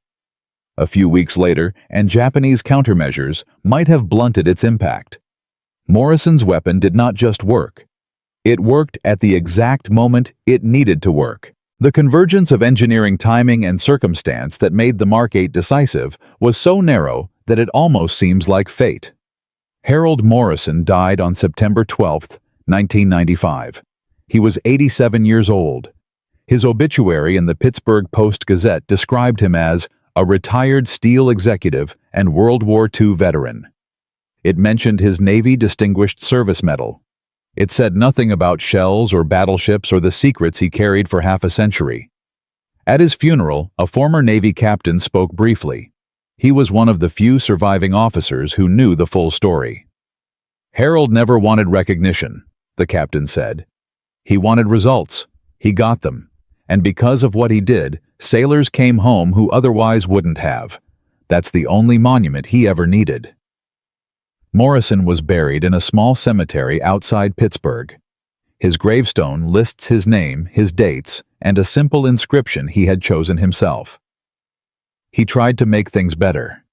A few weeks later, and Japanese countermeasures might have blunted its impact. Morrison's weapon did not just work. It worked at the exact moment it needed to work. The convergence of engineering timing and circumstance that made the Mark VIII decisive was so narrow that it almost seems like fate. Harold Morrison died on September 12, 1995. He was 87 years old. His obituary in the Pittsburgh Post-Gazette described him as a retired steel executive and World War II veteran. It mentioned his Navy Distinguished Service Medal. It said nothing about shells or battleships or the secrets he carried for half a century. At his funeral, a former Navy captain spoke briefly. He was one of the few surviving officers who knew the full story. Harold never wanted recognition, the captain said. He wanted results. He got them. And because of what he did, sailors came home who otherwise wouldn't have. That's the only monument he ever needed. Morrison was buried in a small cemetery outside Pittsburgh. His gravestone lists his name, his dates, and a simple inscription he had chosen himself. He tried to make things better.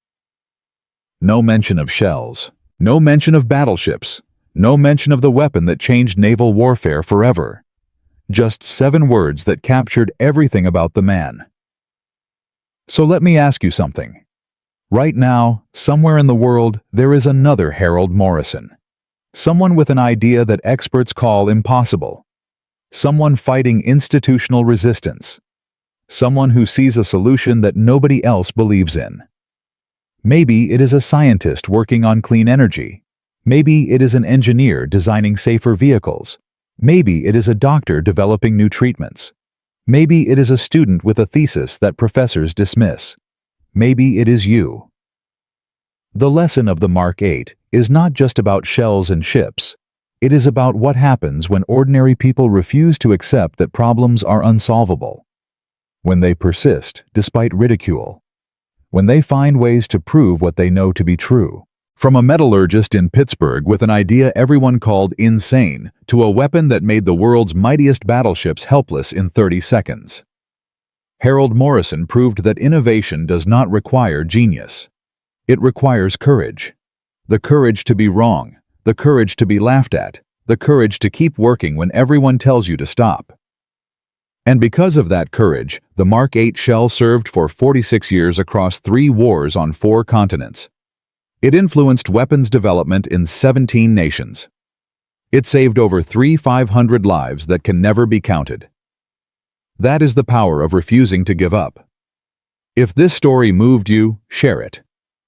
No mention of shells. No mention of battleships. No mention of the weapon that changed naval warfare forever. Just 7 words that captured everything about the man. So let me ask you something. Right now, somewhere in the world, there is another Harold Morrison. Someone with an idea that experts call impossible. Someone fighting institutional resistance. Someone who sees a solution that nobody else believes in. Maybe it is a scientist working on clean energy. Maybe it is an engineer designing safer vehicles. Maybe it is a doctor developing new treatments. Maybe it is a student with a thesis that professors dismiss. Maybe it is you. The lesson of the Mark VIII is not just about shells and ships. It is about what happens when ordinary people refuse to accept that problems are unsolvable. When they persist despite ridicule. When they find ways to prove what they know to be true. From a metallurgist in Pittsburgh with an idea everyone called insane to a weapon that made the world's mightiest battleships helpless in 30 seconds. Harold Morrison proved that innovation does not require genius. It requires courage. The courage to be wrong, the courage to be laughed at, the courage to keep working when everyone tells you to stop. And because of that courage, the Mark VIII shell served for 46 years across 3 wars on 4 continents. It influenced weapons development in 17 nations. It saved over 3,500 lives that can never be counted. That is the power of refusing to give up. If this story moved you, share it.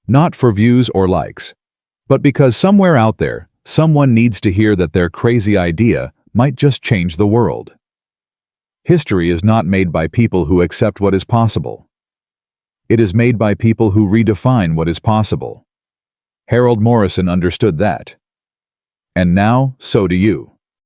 Not for views or likes, but because somewhere out there, someone needs to hear that their crazy idea might just change the world. History is not made by people who accept what is possible. It is made by people who redefine what is possible. Harold Morrison understood that. And now, so do you.